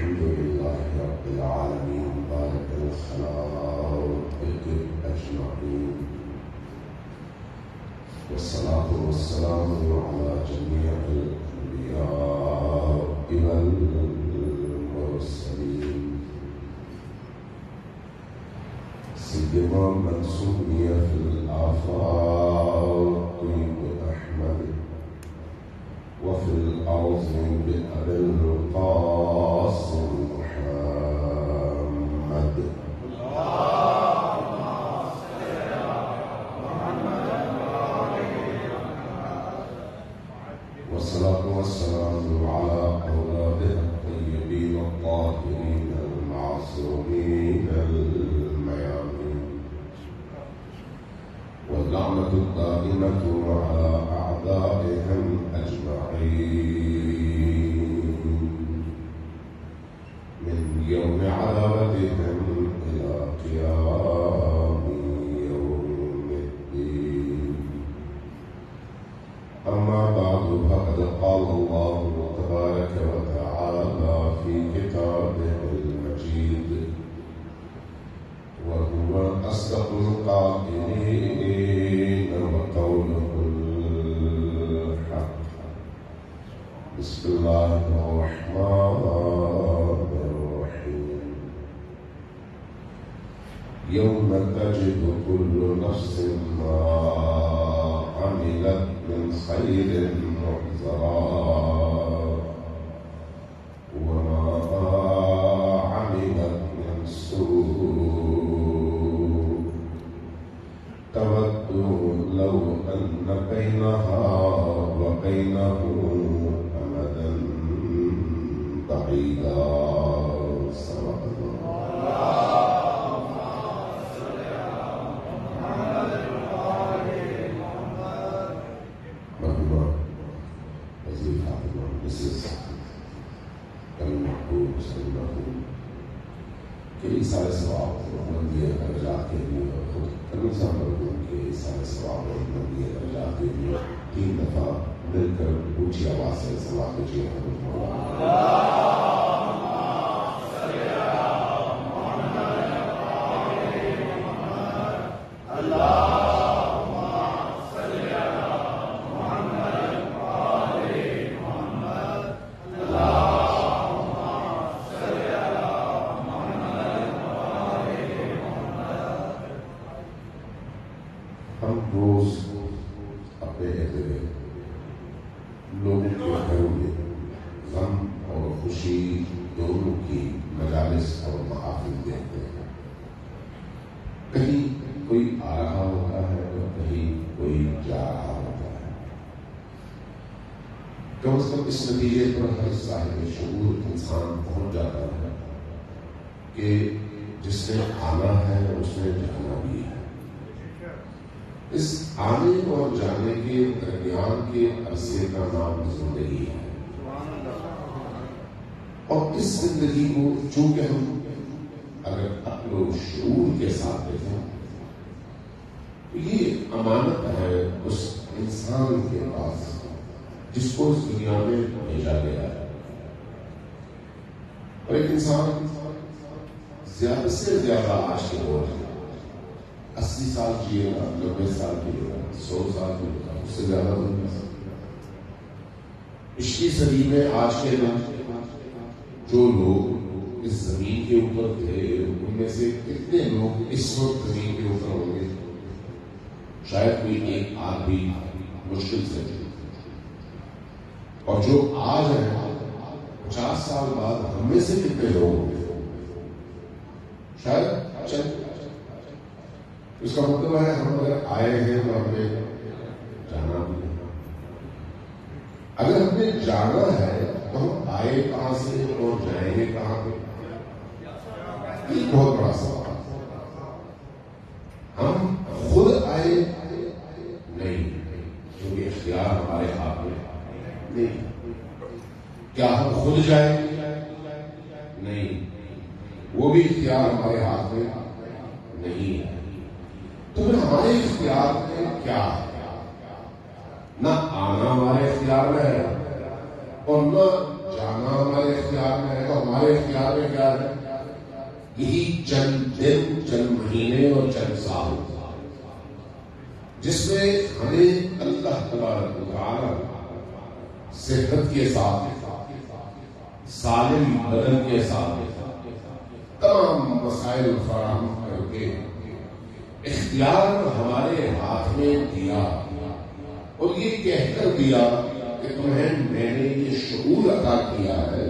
الحمد لله رب العالمين بارك الخلائق أجمعين والصلاة والسلام على جميع الأنبياء والمرسلين سيما من سمي في الآفاق بأحمد وفي الأرض بأبي القاسم محمد والصلاة والسلام على أولاده الطيبين الطاهرين المعصومين الميامين واللعنة الدائمة على أعدائهم أجمعين من يوم عداوتهم إلى قيام يوم الدين. أما بعد فقد قال الله تبارك وتعالى في كتابه المجيد وهو أصدق القائلين وقوله الحق. بسم الله الرحمن الرحيم. يوم تجد كل نفس ما عملت من خير محضرا وما عملت من سوء تود لو أن بينها وبينه أمدا بعيدا. صدق الله. کئی سارے ثواب بلندی درجات کے لیے اور خود کنیزہ مرحوم کے سارے ثواب اور بلندی درجات کے لیے 3 دفعہ مل کر اونچی آواز سے ثواب کیجیے. اس نتیجے پر ہر صاحب شعور انسان پہنچ جاتا ہے کہ جس نے آنا ہے اس نے جانا بھی ہے. اس آنے اور جانے کے درمیان کے عرصے کا نام زندگی ہے اور اس زندگی کو چونکہ ہم اگر عقل و شعور کے ساتھ دیکھیں تو یہ امانت ہے اس انسان کے پاس جس کو اس دنیا میں بھیجا گیا ہے. اور ایک انسان زیادہ سے زیادہ آج کے دور میں 80 سال جیے گا, 90 سال جیے گا, 100 سال جیے گا, اس سے زیادہ نہیں کر سکتا. 20ویں صدی میں آج کے دن جو لوگ اس زمین کے اوپر تھے ان میں سے کتنے لوگ اس وقت زمین کے اوپر ہوں گے؟ شاید کوئی ایک آدمی مشکل سے. اور جو آج ہیں 50 سال بعد ہم میں سے کتنے لوگ ہوں گے؟ شاید چند. اس کا مطلب ہے ہم اگر آئے ہیں تو ہم نے جانا بھی ہے. اگر ہم نے جانا ہے تو ہم آئے کہاں سے اور جائیں گے کہاں پہ؟ یہ بہت بڑا سوال. ہم خود آئے نہیں کیونکہ اختیار ہمارے ہاتھ میں نہیں. کیا ہم خود جائیں؟ نہیں, وہ بھی اختیار ہمارے ہاتھ میں نہیں ہے. تو پھر ہمارے اختیار میں کیا ہے؟ نہ آنا ہمارے اختیار میں ہے اور نہ جانا ہمارے اختیار میں ہے تو ہمارے اختیار میں کیا ہے؟ یہی چند دن، چند مہینے اور چند سال، جس میں ہمیں اللہ تبارک و تعالی صحت کے ساتھ، سالم بدن کے ساتھ تمام مسائل فراہم کر کے اختیار ہمارے ہاتھ میں دیا، اور یہ کہہ کر دیا کہ تمہیں میں نے یہ شعور عطا کیا ہے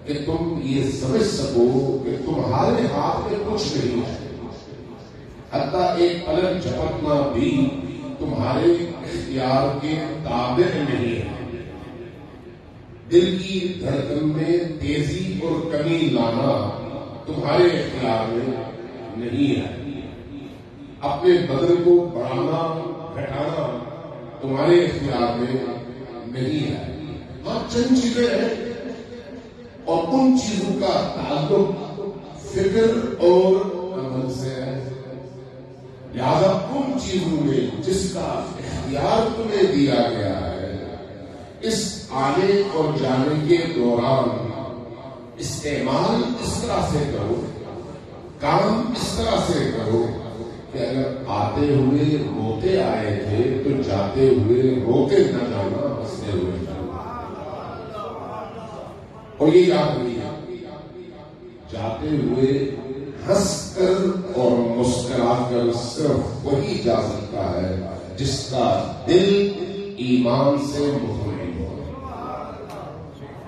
کہ تم یہ سمجھ سکو کہ تمہارے ہاتھ میں کچھ نہیں ہے، حتیٰ ایک پلک جھپکنا بھی تمہارے اختیار کے تابع نہیں ہے، دل کی دھڑکن میں تیزی اور کمی لانا تمہارے اختیار میں نہیں ہے، اپنے بدن کو بڑھانا گھٹانا تمہارے اختیار میں نہیں ہے۔ ہاں چند چیزیں ہیں اور ان چیزوں کا تعلق فکر اور عمل سے ہے، لہذا ان چیزوں میں جس کا اختیار تمہیں دیا گیا ہے، اس آنے اور جانے کے دوران استعمال اس طرح سے کرو، کام اس طرح سے کرو کہ اگر آتے ہوئے روتے آئے تھے تو جاتے ہوئے روتے نہ جانا، ہنستے ہوئے جانا، اور یہ یاد رکھیے جاتے ہوئے ہنس کر اور مسکرا کر صرف وہی جا سکتا ہے جس کا دل ایمان سے مطمئن ہو۔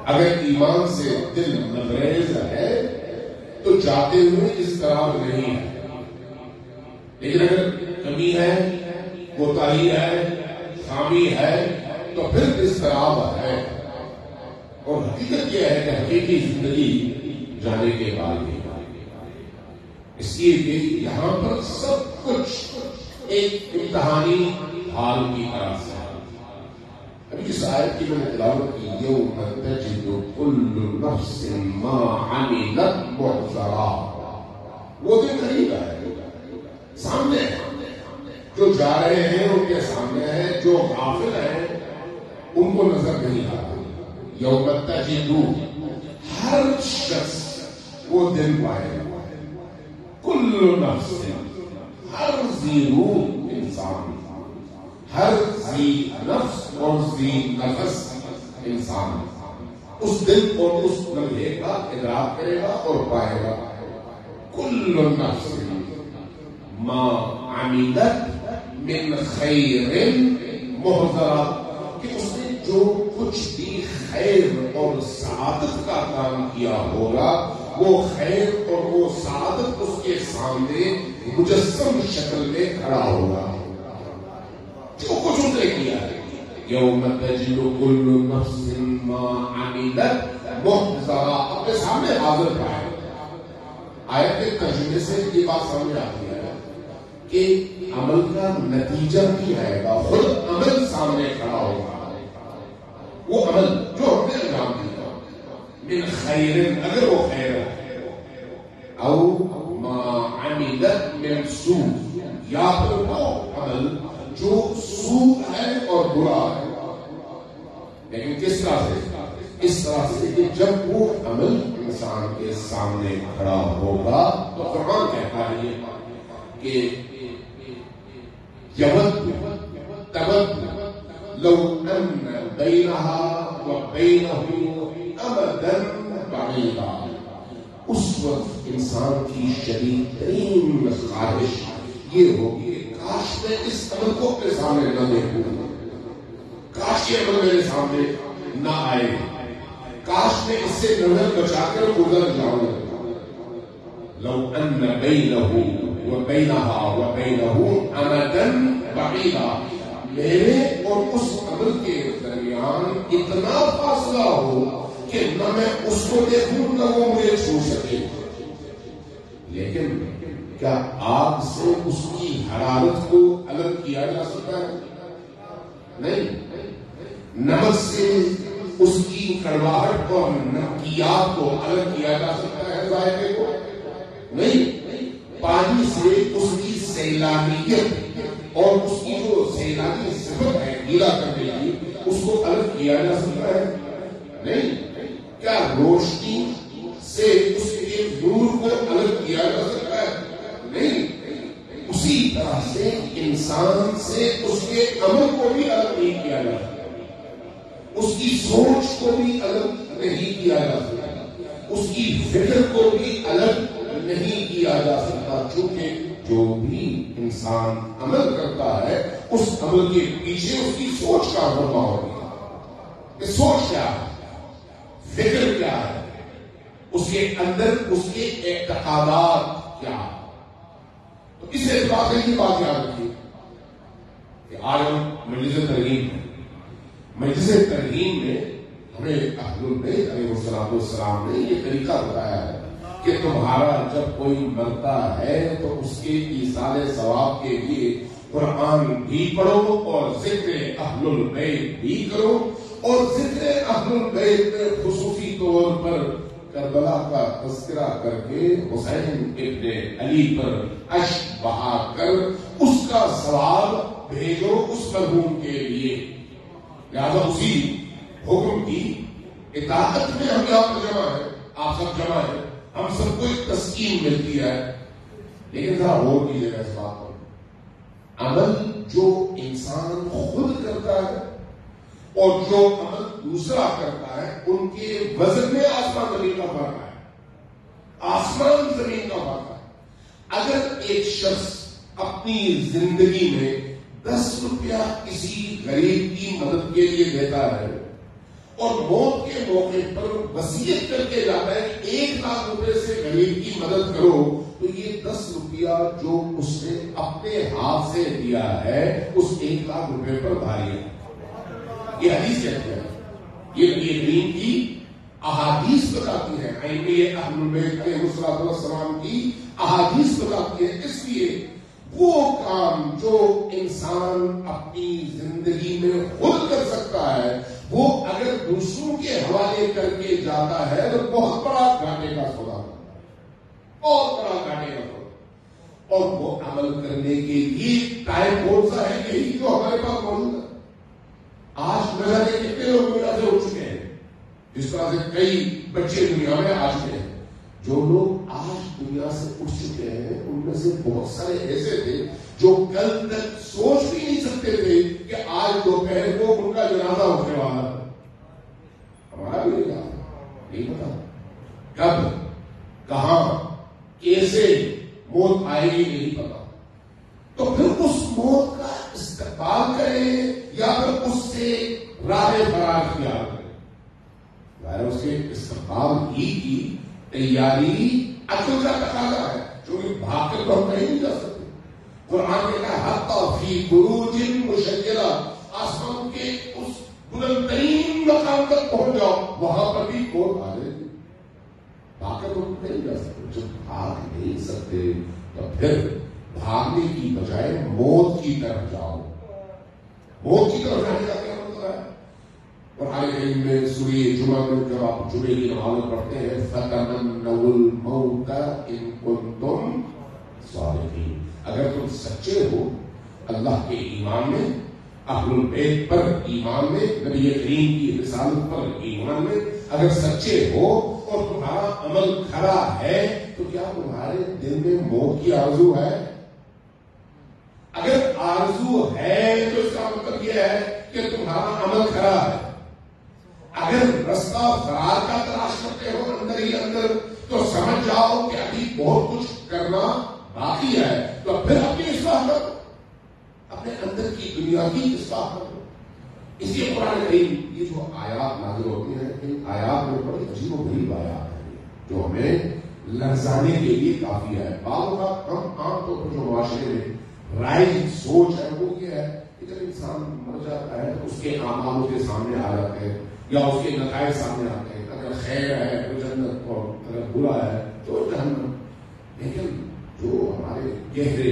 اگر ایمان سے دل لبریز ہے تو جاتے ہوئے اس طرح نہیں ہے، لیکن اگر کمی ہے، کوتاہی ہے، خامی ہے تو پھر اس طرح ہے، اور حقیقت یہ ہے کہ حقیقی زندگی جانے کے بعد ہی، اس لیے کہ یہاں پر سب کچھ ایک امتحانی حال کی طرح سے ہے۔ ابھی اس آیت کی میں نے تلاوت کی، یوم تجد کل نفس ما عملت محضرا، وہ دن قریب ہے، سامنے ہے، جو جا رہے ہیں ان کے سامنے ہے، جو غافل ہیں ان کو نظر نہیں آتا۔ یوم تجد، ہر شخص وہ دن پائے گا، کل نفس، ہر ذی روح انسان، ہر ذی نفس اور ذی نفس انسان اس دن اور اس لمحے کا ادراک کرے گا اور پائے گا۔ کل نفس ما عملت من خیر محضرا، کہ اس نے جو کچھ بھی خیر اور سعادت کا کام کیا ہوگا وہ خیر اور وہ سعادت اس کے سامنے مجسم شکل میں کھڑا ہوگا، جو کچھ اس نے کیا ہے۔ یوم تجد کل نفس ما عملت محضرا، اپنے سامنے حاضر پائے۔ آیت کے ترجمے سے یہ بات سمجھ آتی ہے کہ عمل کا نتیجہ بھی آئے گا، خود عمل سامنے کھڑا ہوگا، وہ عمل جو ہم نے انجام دیا، من خیر، اگر وہ خیر ہے، او ما عملت من سوء، یا پھر وہ عمل جو سوء ہے اور برا ہے، لیکن کس طرح سے؟ اس طرح سے کہ جب وہ عمل انسان کے سامنے کھڑا ہوگا تو قرآن کہتا ہے کہ یود تود لو ان بینہا و بینہ امدا بعیدا، اس وقت انسان کی شدید ترین خواہش یہ ہوگی کہ کاش میں اس عمل کو اپنے سامنے نہ دیکھوں، کاش یہ عمل میرے سامنے نہ آئے، کاش میں اس سے نظر بچا کر گزر جاؤں۔ لو ان بینہ وبینہا وبینہ امدا بعیدا، میرے اور اس عمل کے درمیان اتنا فاصلہ ہو کہ نہ میں اس کو دیکھوں نہ وہ مجھے چھو سکے، لیکن کیا آگ سے اس کی حرارت کو الگ کیا جا سکتا ہے؟ نہیں۔ نمک سے اس کی کڑواہٹ اور نمکیات کو الگ کیا جا سکتا ہے ذائقے کو؟ نہیں۔ پانی سے اس کی سیلانیت اور اس کی جو سیلانی صفت ہے گیلا کرنے کی، اس کو الگ کیا جا سکتا ہے؟ نہیں۔ روشنی سے اس کے نور کو الگ کیا جا سکتا ہے؟ نہیں. اسی طرح سے انسان سے اس کے عمل کو بھی الگ نہیں کیا جا سکتا، اس کی سوچ کو بھی الگ نہیں کیا جا سکتا، اس کی فکر کو بھی الگ نہیں کیا جا سکتا، چونکہ جو بھی انسان عمل کرتا ہے اس عمل کے پیچھے اس کی سوچ کا ہونا ہوگا. کہ سوچ کیا ہے، فکر کیا ہے، اس کے اندر اس کے اعتقادات کیا ہے. تو اس اعتبار سے یہ بات یاد رکھیے کہ آج ہم مجلس ترغیب میں، مجلس ترغیب میں ہمیں اہل البیت علیہ السلام نے یہ طریقہ بتایا ہے کہ تمہارا جب کوئی مرتا ہے تو اس کے ایصال ثواب کے لیے قرآن بھی پڑھو اور ذکر اہل البیت بھی کرو، اور ذکر اہل البیت میں خصوصی طور پر کربلا کا تذکرہ کر کے حسین ابن علی پر اشک بہا کر اس کا ثواب بھیجو اس مرحوم کے لیے. لہذا اسی حکم کی اطاعت میں ہم یہاں پر جمع ہے، آپ سب جمع ہے، ہم سب کو ایک تسکین ملتی ہے. لیکن ذرا غور کیجیے گا اس بات پر، عمل جو انسان خود کرتا ہے اور جو عمل دوسرا کرتا ہے ان کے وزن میں آسمان زمین کا فرق ہے. آسمان زمین کا فرق ہے. اگر ایک شخص اپنی زندگی میں 10 روپیہ کسی غریب کی مدد کے لیے دیتا ہے اور موت کے موقع پر وصیت کر کے جاتا ہے 1 لاکھ روپے سے غریب کی مدد کرو، تو یہ 10 روپیہ جو اس نے اپنے ہاتھ سے دیا ہے اس 1 لاکھ روپے پر بھاری ہے. یہ حدیث کہتے ہیں، یہ نبی کریم کی احادیث بتاتی ہیں، ائمہ اہل البیت علیہ السلام کی احادیث بتاتی ہیں. اس لیے وہ کام جو انسان اپنی زندگی میں خود کر سکتا ہے وہ اگر دوسروں کے حوالے کر کے جاتا ہے تو بہت بڑا گھاٹے کا سودا ہے، بہت بڑا گھاٹے کا سودا. اور وہ عمل کرنے کے لیے ٹائم کون سا ہے؟ یہی جو ہمارے پاس موجود ہے. آج نہ جانے کتنے لوگ دنیا سے اٹھ چکے ہیں، جس طرح سے کئی بچے دنیا میں آ چکے ہیں. جو لوگ آج دنیا سے اٹھ چکے ہیں ان میں سے بہت سارے ایسے تھے جو کل تک سوچ بھی نہیں سکتے تھے کہ آج دوپہر کو ان کا جنازہ ہونے والا ہے. ہمارا بھی نہیں پتا کب، کہاں، کیسے موت آئے گی نہیں پتا. تو پھر اس موت کا استقبال کریں یا پھر اس سے راہ فرار اختیار کریں. ظاہر اس کے استقبال ہی کی تیاری عقل کا تقاضا ہے، کیونکہ بھاگ کر تو ہم کہیں نہیں جا سکتے. قرآن نے کہا حتی فی بروج مشیدہ، آسمان کے اس بلند ترین مقام تک پہنچ جاؤ، وہاں پر بھی موت آ جائے گی. بھاگ کر تو ہم نہیں جا سکتے. جب بھاگ نہیں سکتے تو پھر بھاگنے کی بجائے موت کی طرف جاؤ. موت کی طرف جانے کا کیا مطلب ہے؟ قرآن کریم میں سورہ جمعہ میں جب آپ جمعے کی نماز پڑھتے ہیں فَتَمَنَّوُا الْمَوْتَ إِن كُنتُمْ صَادِقِينَ، اگر تم سچے ہو اللہ کے ایمان میں، اہل البیت پر ایمان میں، نبی کریم کی رسالت پر ایمان میں اگر سچے ہو اور تمہارا عمل کھرا ہے تو کیا تمہارے دل میں موت کی آرزو ہے؟ اگر آرزو ہے تو اس کا مطلب یہ ہے کہ تمہارا عمل کھرا ہے. اگر رستہ فرار کا تلاش کرتے ہو اندر ہی اندر تو سمجھ جاؤ کہ ابھی بہت کچھ کرنا باقی ہے. تو پھر اپنی اصلاح کرو، اپنے اندر کی دنیا کی اصلاح کرو. اس لیے قرآن کریم یہ جو آیات نازل ہوتی ہیں ان آیات میں بڑی عجیب و غریب آیات ہیں جو ہمیں لرزانے کے لیے کافی ہے. بعض اوقات ہم عام طور پر جو معاشرے میں رائج سوچ ہے وہ یہ ہے کہ جب انسان مر جاتا ہے تو اس کے اعمال اس کے سامنے آ جاتے ہیں یا اس کے نتائج سامنے آتے ہیں. اگر خیر ہے تو جنت اور اگر برا ہے تو جہنم. لیکن جو ہمارے گہرے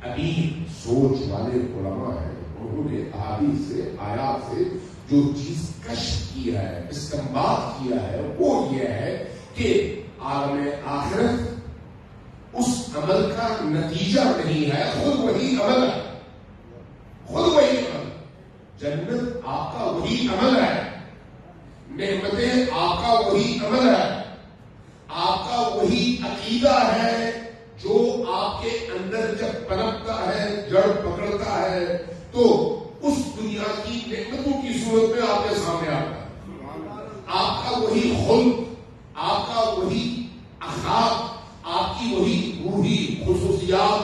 عمیق سوچ والے علماء ہیں انہوں نے احادیث سے آیات سے جو چیز کشف کیا ہے، استنباط کیا ہے وہ یہ ہے کہ عالم آخرت اس عمل کا نتیجہ نہیں ہے، خود وہی عمل ہے. خود وہی عمل، جنت آپ کا وہی عمل ہے. نعمتیں آپ کا وہی عمل ہے، آپ کا وہی عقیدہ ہے جو آپ کے اندر جب پنپتا ہے، جڑ پکڑتا ہے تو اس دنیا کی نعمتوں کی صورت میں آپ کے سامنے آتا ہے۔ آپ کا وہی خلق، آپ کا وہی اخلاق، آپ کی وہی روحی خصوصیات،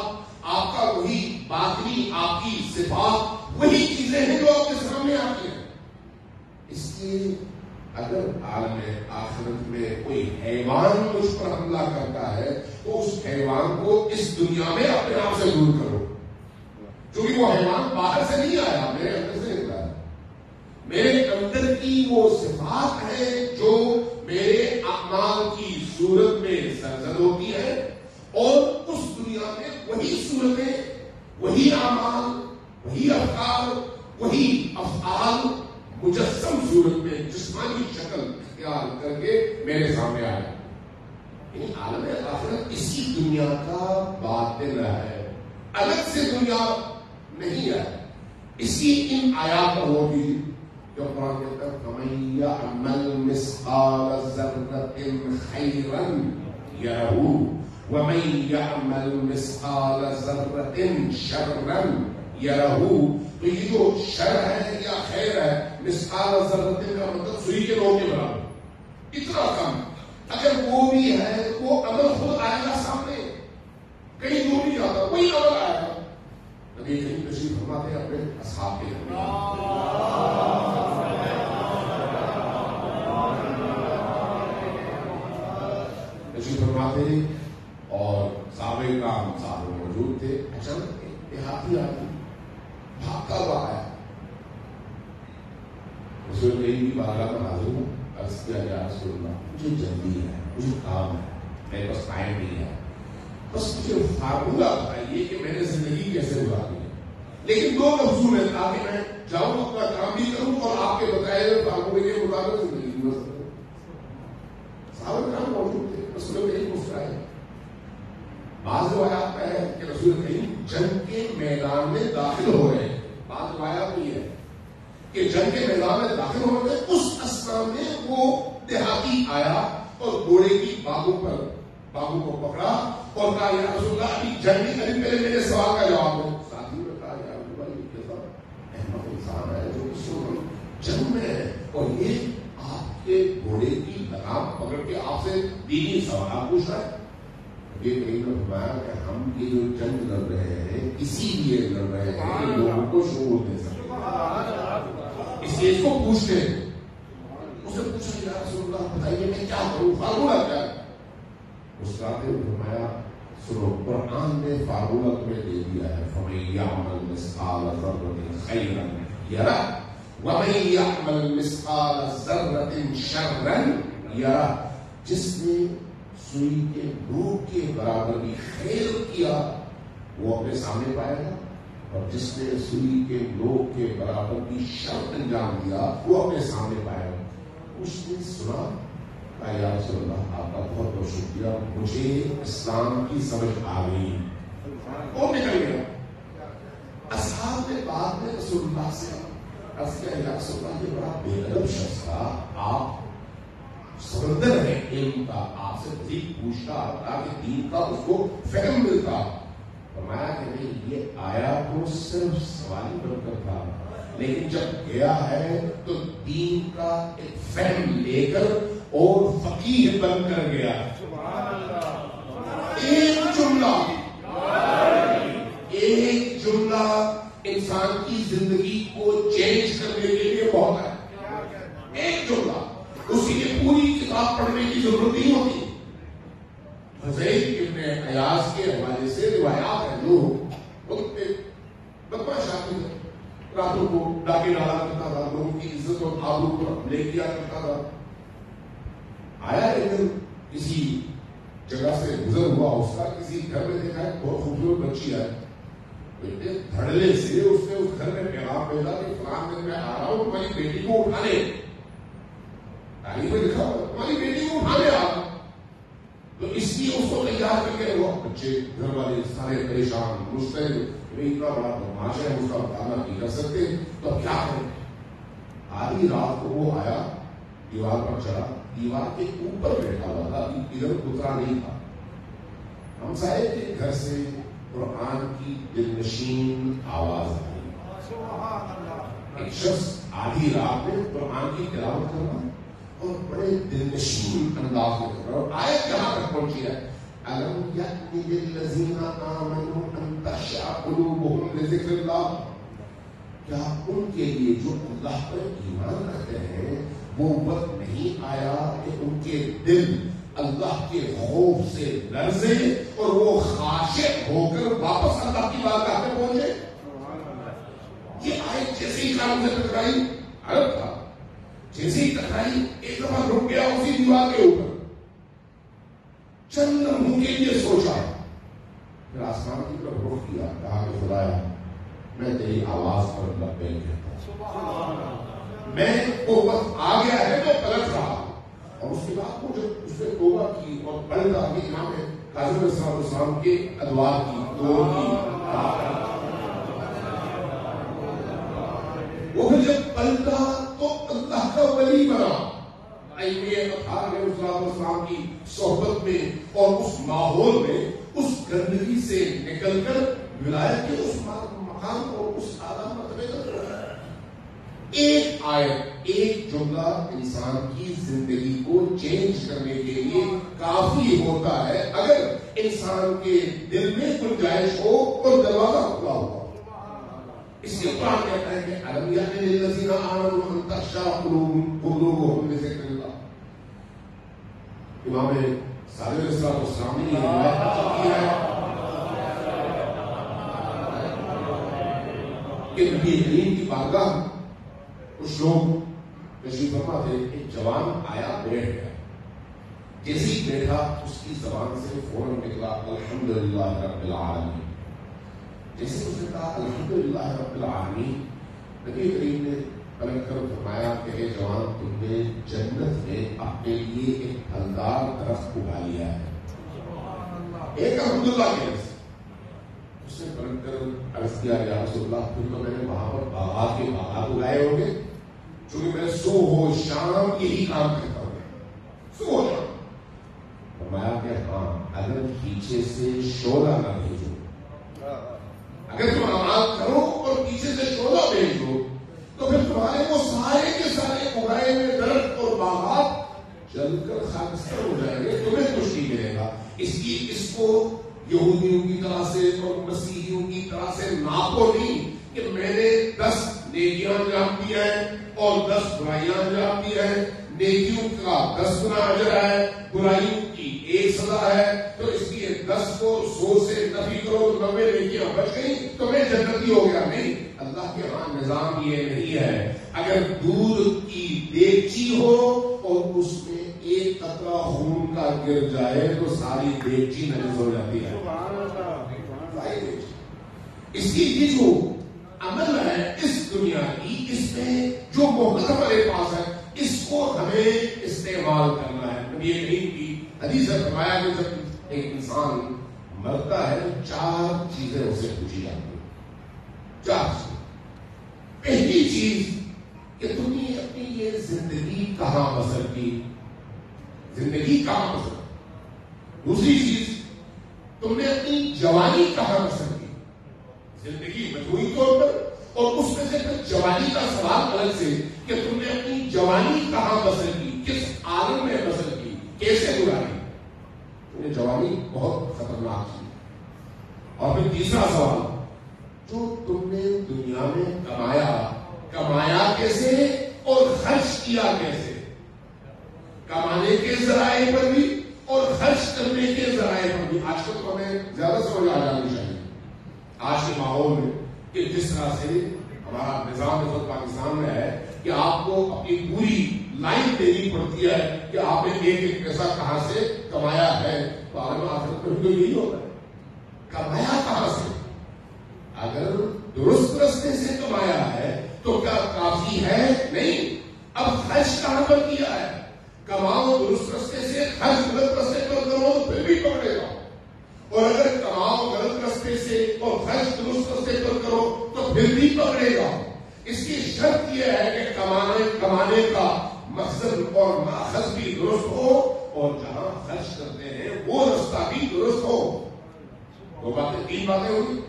آپ کا وہی باطنی، آپ کی صفات، وہی چیزیں ہیں جو آپ کے سامنے آتی ہیں۔ اس لیے اگر عالم آخرت میں کوئی حیوان مجھ پر حملہ کرتا ہے تو اس حیوان کو اس دنیا میں اپنے آپ سے دور کرو، کیونکہ وہ حیوان باہر سے نہیں آیا، میرے اندر سے نکلا ہے۔ میرے اندر کی وہ صفات ہے جو میرے اعمال کی صورت میں سرزد ہوتی ہے، اور اس دنیا میں وہی صورتیں، وہی اعمال، وہی افکار، وہی افعال مجسم صورت میں جسمانی شکل اختیار کر کے میرے سامنے آیا۔ یعنی عالم آخرت اسی دنیا کا باطن ہے، الگ سے دنیا نہیں ہے۔ اسی ان آیات پر ہوگی جو قرآن کہتا ہے فَمَن يَعْمَلْ مِثْقَالَ ذَرَّةٍ خَيْرًا يَرَهُ وَمَن يَعْمَلْ مِثْقَالَ ذَرَّةٍ شَرًّا يَرَهُ۔ تو یہ جو شر ہے یا خیر ہے، مثقال ذرۃ کا مطلب سوئی کے نوک کے برابر، اتنا کم، اگر وہ بھی ہے تو وہ عمل خود آئے گا سامنے، کہیں دور نہیں جاتا، وہی عمل آئے گا۔ نبی کریم تشریف فرماتے ہیں اپنے اصحاب کے تشریف فرماتے ہیں اور صحابہ کرام ساتھ میں موجود تھے۔ اچانک دیہاتی آدمی بھاگتا ہوا آیا، رسول کریم کی بارگاہ میں حاضر ہوں، عرض کیا یا رسول اللہ مجھے جلدی ہے، مجھے کام ہے، میرے پاس ٹائم نہیں ہے، بس مجھے فارمولہ بتائیے کہ میں نے زندگی کیسے گزارنی ہے، لیکن دو لفظوں میں تاکہ میں جاؤں اپنا کام بھی کروں اور آپ کے بتائے ہوئے فارمولے کے مطابق زندگی گزر سکوں۔ صحابہ کرام موجود تھے، رسول کریم مسکرائے۔ بعض روایات میں ہے کہ رسول کریم جنگ کے میدان میں داخل ہو رہے ہیں، بعض روایات میں یہ ہے کہ جنگ کے میدان میں داخل ہو رہے ہیں، اس اثنا میں وہ دیہاتی آیا اور گھوڑے کی باگوں کو پکڑا اور کہا یا رسول اللہ ابھی جنگ نہیں کری، پہلے میرے سوال کا جواب دو۔ ساتھی نے کہا یا رسول اللہ یہ کیسا احمد انسان ہے جو اس وقت جنگ میں ہے اور یہ آپ کے گھوڑے کی لگام پکڑ کے آپ سے دینی سوال پوچھ رہا ہے۔ یہ کریم نے فرمایا کہ ہم یہ جو جنگ لڑ رہے ہیں اسی لیے لڑ رہے ہیں کہ لوگوں کو شعور دے سکیں، اس لیے اس کو پوچھتے ہیں۔ اس نے پوچھا یا رسول اللہ بتائیے میں کیا کروں، فارمولہ کیا ہے؟ مسکراتے ہوئے فرمایا سنو قرآن نے فارمولہ تمہیں دے دیا ہے فَمَن يَعْمَلْ مِثْقَالَ ذَرَّةٍ خَيْرًا يَرَهُ وَمَن يَعْمَلْ مِثْقَالَ ذَرَّةٍ شَرًّا يَرَهُ۔ جس نے سوئی کے نوک کے برابر بھی خیر کیا وہ اپنے سامنے پائے گا، اور جس نے سوئی کے نوک کے برابر بھی شر انجام دیا وہ اپنے سامنے پائے گا۔ اس نے سنا کہ یا رسول اللہ آپ کا بہت بہت شکریہ، مجھے اسلام کی سمجھ آ گئی، اور نکل گیا۔ اصحاب نے بعد میں رسول اللہ سے عرض کیا یا رسول اللہ یہ بڑا بے ادب شخص تھا، آپ سمندر ہے علم کا، آپ سے مزید پوچھتا تاکہ دین کا اس کو فہم ملتا۔ فرمایا کہ نہیں یہ آیا تو صرف سوالی بن کر تھا، لیکن جب گیا ہے تو دین کا ایک فہم لے کر اور فقیہ بن کر گیا۔ ایک جملہ انسان کی زندگی کو چینج کرنے کے لیے بہت ہے، ایک جملہ، اسی کی پوری کتاب پڑھنے کی ضرورت نہیں ہوتی۔ حذیف ابن ایاز کے حوالے سے روایات ہیں، لوگ وقت پہ بدمعاش آدمی تھا، راتوں کو ڈاکے ڈالا کرتا تھا، لوگوں کی عزت اور آبرو کو لے کیا کرتا تھا۔ آیا ایک دن کسی جگہ سے گزر ہوا، اس کا کسی گھر میں دیکھا ہے بہت خوبصورت بچی ہے، دھڑلے سے اس نے اس گھر میں پیغام بھیجا کہ فلاں دن میں آ رہا ہوں تمہاری بیٹی کو اٹھانے، تعلیم میں لکھا تمہاری بیٹی کو اٹھانے آ رہا، تو اس لیے اس کو تیار کر کے وہ بچے گھر والے سارے پریشان مستعد، اتنا بڑا بدماش ہے اس کا مطالعہ نہیں کر سکتے تو اب کیا کریں۔ آدھی رات کو وہ آیا دیوار پر چڑھا, دیوار کے اوپر بیٹھا ہوا تھا, ادھر اترا نہیں تھا. ہم سائے کے گھر سے قرآن کی دلنشین آواز آئی. ایک شخص آدھی رات میں قرآن کی تلاوت کر رہا اور بڑے دلنشین انداز میں کر رہا, اور آیت کہاں تک پہنچی ہے؟ أَلَمْ يَأْنِ لِلَّذِينَ آمَنُوا أَن تَخْشَعَ قُلُوبُهُمْ لِذِكْرِ اللَّهِ. کیا ان کے لیے جو اللہ پر ایمان رکھتے ہیں وہ وقت نہیں آیا کہ ان کے دل اللہ کے خوف سے لرزے اور وہ خاشع ہو کر واپس اللہ کی بارگاہ میں پہنچے؟ یہ آیت جیسے ہی کام سے ٹکرائی, عرب تھا, جیسے ہی ٹکرائی ایک دفعہ رک گیا اسی دیوار کے اوپر, چند لمحوں کے لیے سوچا, پھر آسمان کی طرف رخ کیا, کہا کہ خدایا میں تیری آواز پر لبیک کہتا ہوں, میں وہ وقت آ گیا ہے تو پلٹ رہا. اور اس کے بعد وہ جب اس نے توبہ کی اور پلٹا کہ امام کاظم علیہ السلام کے ادوار کی دور کی, وہ پھر جب پلٹا تو اللہ کا ولی بنا. السلام کی صحبت میں اور اس ماحول میں اس گندگی سے نکل کر ولایت کے اس مقام اور اس اعلیٰ مرتبے تک رہا ہے. ایک آیت, ایک جملہ انسان کی زندگی کو چینج کرنے کے لیے کافی ہوتا ہے اگر انسان کے دل میں گنجائش ہو اور دروازہ کھلا ہوا. اس لیے قرآن کہتا ہے کہ أَلَمْ يَأْنِ لِلَّذِينَ آمَنُوا أَن تَخْشَعَ قُلُوبُهُمْ لِذِكْرِ اللَّهِ. امام صادق علیہ السلام نے یہ روایت کی ہے کہ نبی کریم کی بارگاہ کچھ لوگ تشریف فرما تھے, ایک جوان آیا بیٹھ گیا, جیسے ہی بیٹھا اس کی زبان سے فوراً نکلا الحمدللہ رب العالمین. جیسے اس نے کہا الحمدللہ رب العالمین, نبی کریم نے پلٹ کر فرمایا کہ اے جوان, تم نے جنت میں اپنے لیے ایک پھلدار درخت اگا لیا ہے. ایک الحمدللہ کے لفظ. اس نے پلٹ کر عرض کیا یا رسول اللہ, پھر تو میں نے وہاں پر باغات کے باغات اگائے ہوں گے, چونکہ میں صبح و شام یہی کام کرتا ہوں, صبح و شام. فرمایا کہ ہاں, اگر پیچھے سے شعلہ نہ بھیجو, اگر تم اعمال کرو اور پیچھے سے شعلہ بھیجو تو پھر تمہارے وہ سارے کے سارے اگائے ہوئے درخت اور باغات جل کر خاکستر ہو جائیں گے, تمہیں کچھ نہیں ملے گا. اس کی اس کو یہودیوں کی طرح سے اور مسیحیوں کی طرح سے ناپو نہیں کہ میں نے 10 نیکیاں انجام دی ہیں اور 10 برائیاں انجام دی ہیں. نیکیوں کا 10 گنا اجر ہے, برائیوں کی 1 سزا ہے, تو اس لیے 10 کو 100 سے نفی کرو تو 90 نیکیاں بچ گئی تو میں جنتی ہو گیا. نہیں, اللہ کے ہاں نظام یہ نہیں ہے. اگر دودھ کی دیگچی ہو اور اس میں ایک قطرہ خون کا گر جائے تو ساری دیگچی نجس ہو جاتی ہے. اس کی یہ جو عمل ہے اس دنیا کی, اس میں جو محبت ہمارے پاس ہے, اس کو ہمیں استعمال کرنا ہے. نبی کریم کی حدیث میں فرمایا کہ جب ایک انسان مرتا ہے 4 چیزیں اسے پوچھی جاتی ہیں. 4 چیزیں. پہلی چیز کہ تم نے اپنی یہ زندگی کہاں بسر کی, زندگی کہاں بسر کی. دوسری چیز, تم نے اپنی جوانی کہاں بسر کی, زندگی مجموعی طور پر, اور اس میں سے پھر جوانی کا سوال الگ سے کہ تم نے اپنی جوانی کہاں بسر کی, کس عالم میں بسر کی, کیسے گزاری. تم نے جوانی بہت خطرناک تھی. اور پھر تیسرا سوال, جو تم نے دنیا میں کمایا کیسے اور خرچ کیا کیسے. کمانے کے ذرائع پر بھی اور خرچ کرنے کے ذرائع پر بھی. آج کل تو ہمیں زیادہ سمجھ آ جانی چاہیے آج کے ماحول میں کہ جس طرح سے ہمارا نظام اس وقت پاکستان میں ہے کہ آپ کو اپنی پوری لائن دینی پڑتی ہے کہ آپ نے ایک پیسہ کہاں سے کمایا ہے. تو عالم آخرت میں بھی یہی ہوتا ہے, کمایا کہاں سے. اگر درست راستے سے کمایا ہے تو کیا کافی ہے؟ نہیں. اب خرچ کہاں پر کیا ہے. کماؤ درست راستے سے, خرچ غلط راستے پر کرو تو پھر بھی پکڑے گا. اور اگر کماؤ غلط راستے سے اور خرچ درست راستے پر کرو تو پھر بھی پکڑے گا. اس کی شرط یہ ہے کہ کمانے کا مخزن اور ماخذ بھی درست ہو اور جہاں خرچ کرتے ہیں وہ رستہ بھی درست ہو. دو باتیں، تین باتیں ہوئی.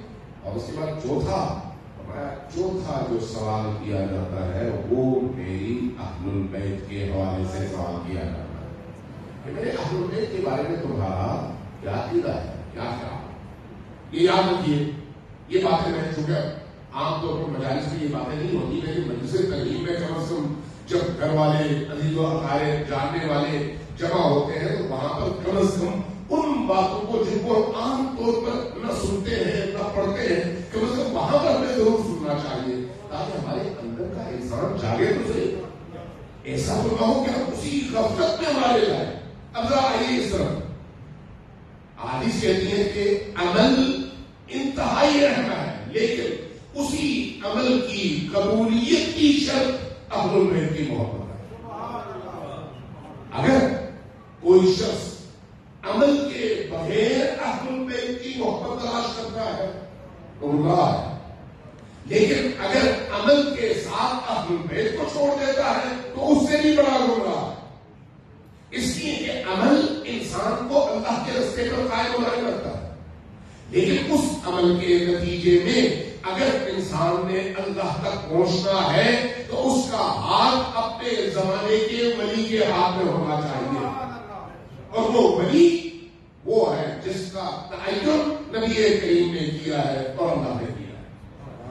اور اس کے بعد چوتھا جو سوال کیا جاتا ہے وہ میری اہل البیت کے حوالے سے سوال کیا جاتا ہے کہ میرے اہل البیت کے بارے میں تمہارا کیا عقیدہ ہے، کیا خیال. یہ یاد رکھیے، یہ باتیں میں چونکہ عام طور پر مجالس میں یہ باتیں نہیں ہوتی، لیکن مجلس تقریب میں کم از کم جب گھر والے عزیز و اقارب جاننے والے جمع ہوتے ہیں تو وہاں پر کم از کم ان باتوں کو جن کو ہم عام طور پر نہ سنتے ہیں نہ پڑھتے ہیں، کم از کم وہاں پر ہمیں ضرور سننا چاہیے تاکہ ہمارے اندر کا انسان جاگے تو صحیح. ایسا تو نہ ہو کہ ہم اسی غفلت میں مارے جائیں. اب ذرا آئیے اس طرح. حدیث کہتی ہے کہ عمل انتہائی اہم ہے، لیکن اسی عمل کی قبولیت کی شرط اہل البیت کی محبت ہے. اگر کوئی شخص عمل کے بغیر اہل البیت کی محبت تلاش کرتا ہے تو گمراہ ہے، لیکن اگر عمل کے ساتھ اہل البیت کو چھوڑ دیتا ہے تو اس سے بھی بڑا گمراہ ہے. اس لیے کہ عمل انسان کو اللہ کے راستے پر قائم و دائم رکھتا ہے، لیکن اس عمل کے نتیجے میں اگر انسان نے اللہ تک پہنچنا ہے تو اس کا ہاتھ اپنے زمانے کے ولی کے ہاتھ میں ہونا چاہیے. اور وہ ولی وہ ہے جس کا تعین نبی کریم نے کیا ہے اور اللہ نے کیا ہے.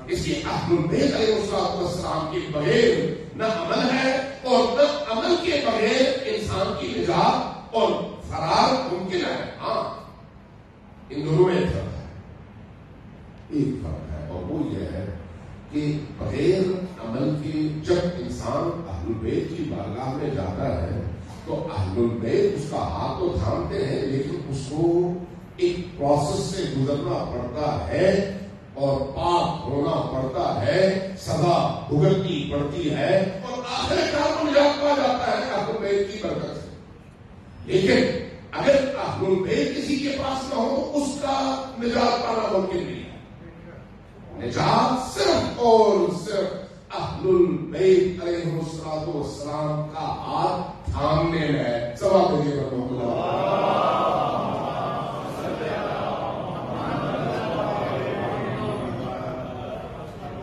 اس لیے اہل البیت علیہ السلام کے بغیر نہ عمل ہے اور نہ عمل کے بغیر انسان کی نجات اور فرار ممکن ہے. ہاں، ان دونوں میں ایک فرق ہے اور وہ یہ ہے کہ بغیر عمل کے جب انسان اہل البیت کی بارگاہ میں جاتا ہے تو اہل البیت اس کا ہاتھ تو تھامتے ہیں، لیکن اس کو ایک پروسیس سے گزرنا پڑتا ہے اور پاک ہونا پڑتا ہے، سزا بھگتنی پڑتی ہے اور آخر کار کو نجات پا جاتا ہے اہل البیت کی برکت سے. لیکن اگر اہل البیت کسی کے پاس نہ ہو تو اس کا نجات پانا ممکن نہیں ہے. نجات صرف اور صرف اہل البیت علیہ السلام کا ہاتھ تھامنے میں ہے. سوال کریے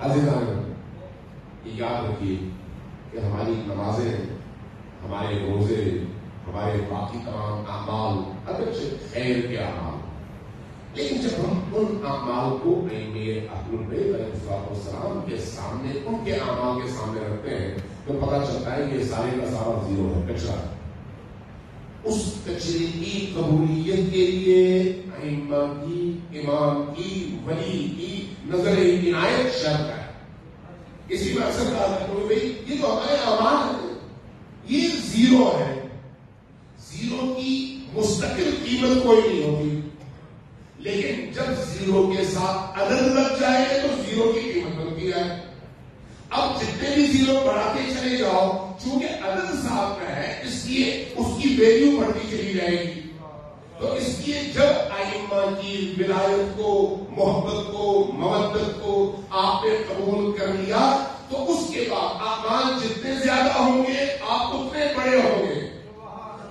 عزیزان، یہ یاد رکھیے کہ ہماری نمازیں، ہمارے روزے، ہمارے باقی تمام اعمال اگرچہ خیر کے اعمال، لیکن جب ہم ان اعمال کو اہل البیت علیہ السلام کے سامنے، ان کے اعمال کے سامنے رکھتے ہیں تو پتہ چلتا ہے کہ سارے کا سارا زیرو ہے، کچرا. اس کچرے کی قبولیت کے لیے ائمہ کی، امام کی، ولی کی نظر عنایت شرط ہے. اسی میں اکثر کہا جاتا ہے بھائی یہ تو ہمارے اعمال ہیں، یہ زیرو ہے. زیرو کی مستقل قیمت کوئی نہیں ہوتی، لیکن جب زیرو کے ساتھ عدد لگ جائے تو زیرو کی قیمت بنتی ہے. اب جتنے بھی زیرو بڑھاتے چلے جاؤ، چونکہ عدد ساتھ میں ہے اس لیے اس کی ویلیو بڑھتی چلی جائے گی. تو اس لیے جب ائمہ کی ولایت کو، محبت کو، مودت کو آپ نے قبول کر لیا تو اس کے بعد اعمال جتنے زیادہ ہوں گے آپ اتنے بڑے ہوں گے.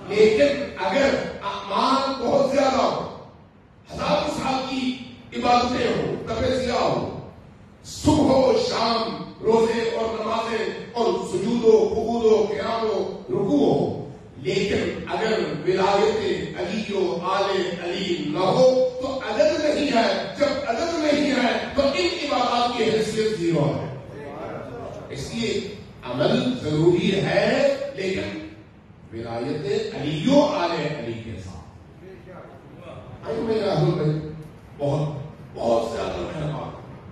لیکن اگر اعمال بہت زیادہ ہو، ہزاروں سال کی عبادتیں ہو، تپسیا ہو، صبح و شام روزے اور نمازیں اور سجود و قعود و قیام و رکوع ہو، لیکن اگر ولایت علی و آل علی نہ ہو تو عدد نہیں ہے. جب عدد نہیں ہے تو ان عبادات کی حیثیت زیرو ہے. اس لیے عمل ضروری ہے، لیکن ولایت علی و آل علی کے ساتھ. میرا بہت بہت زیادہ مہربان،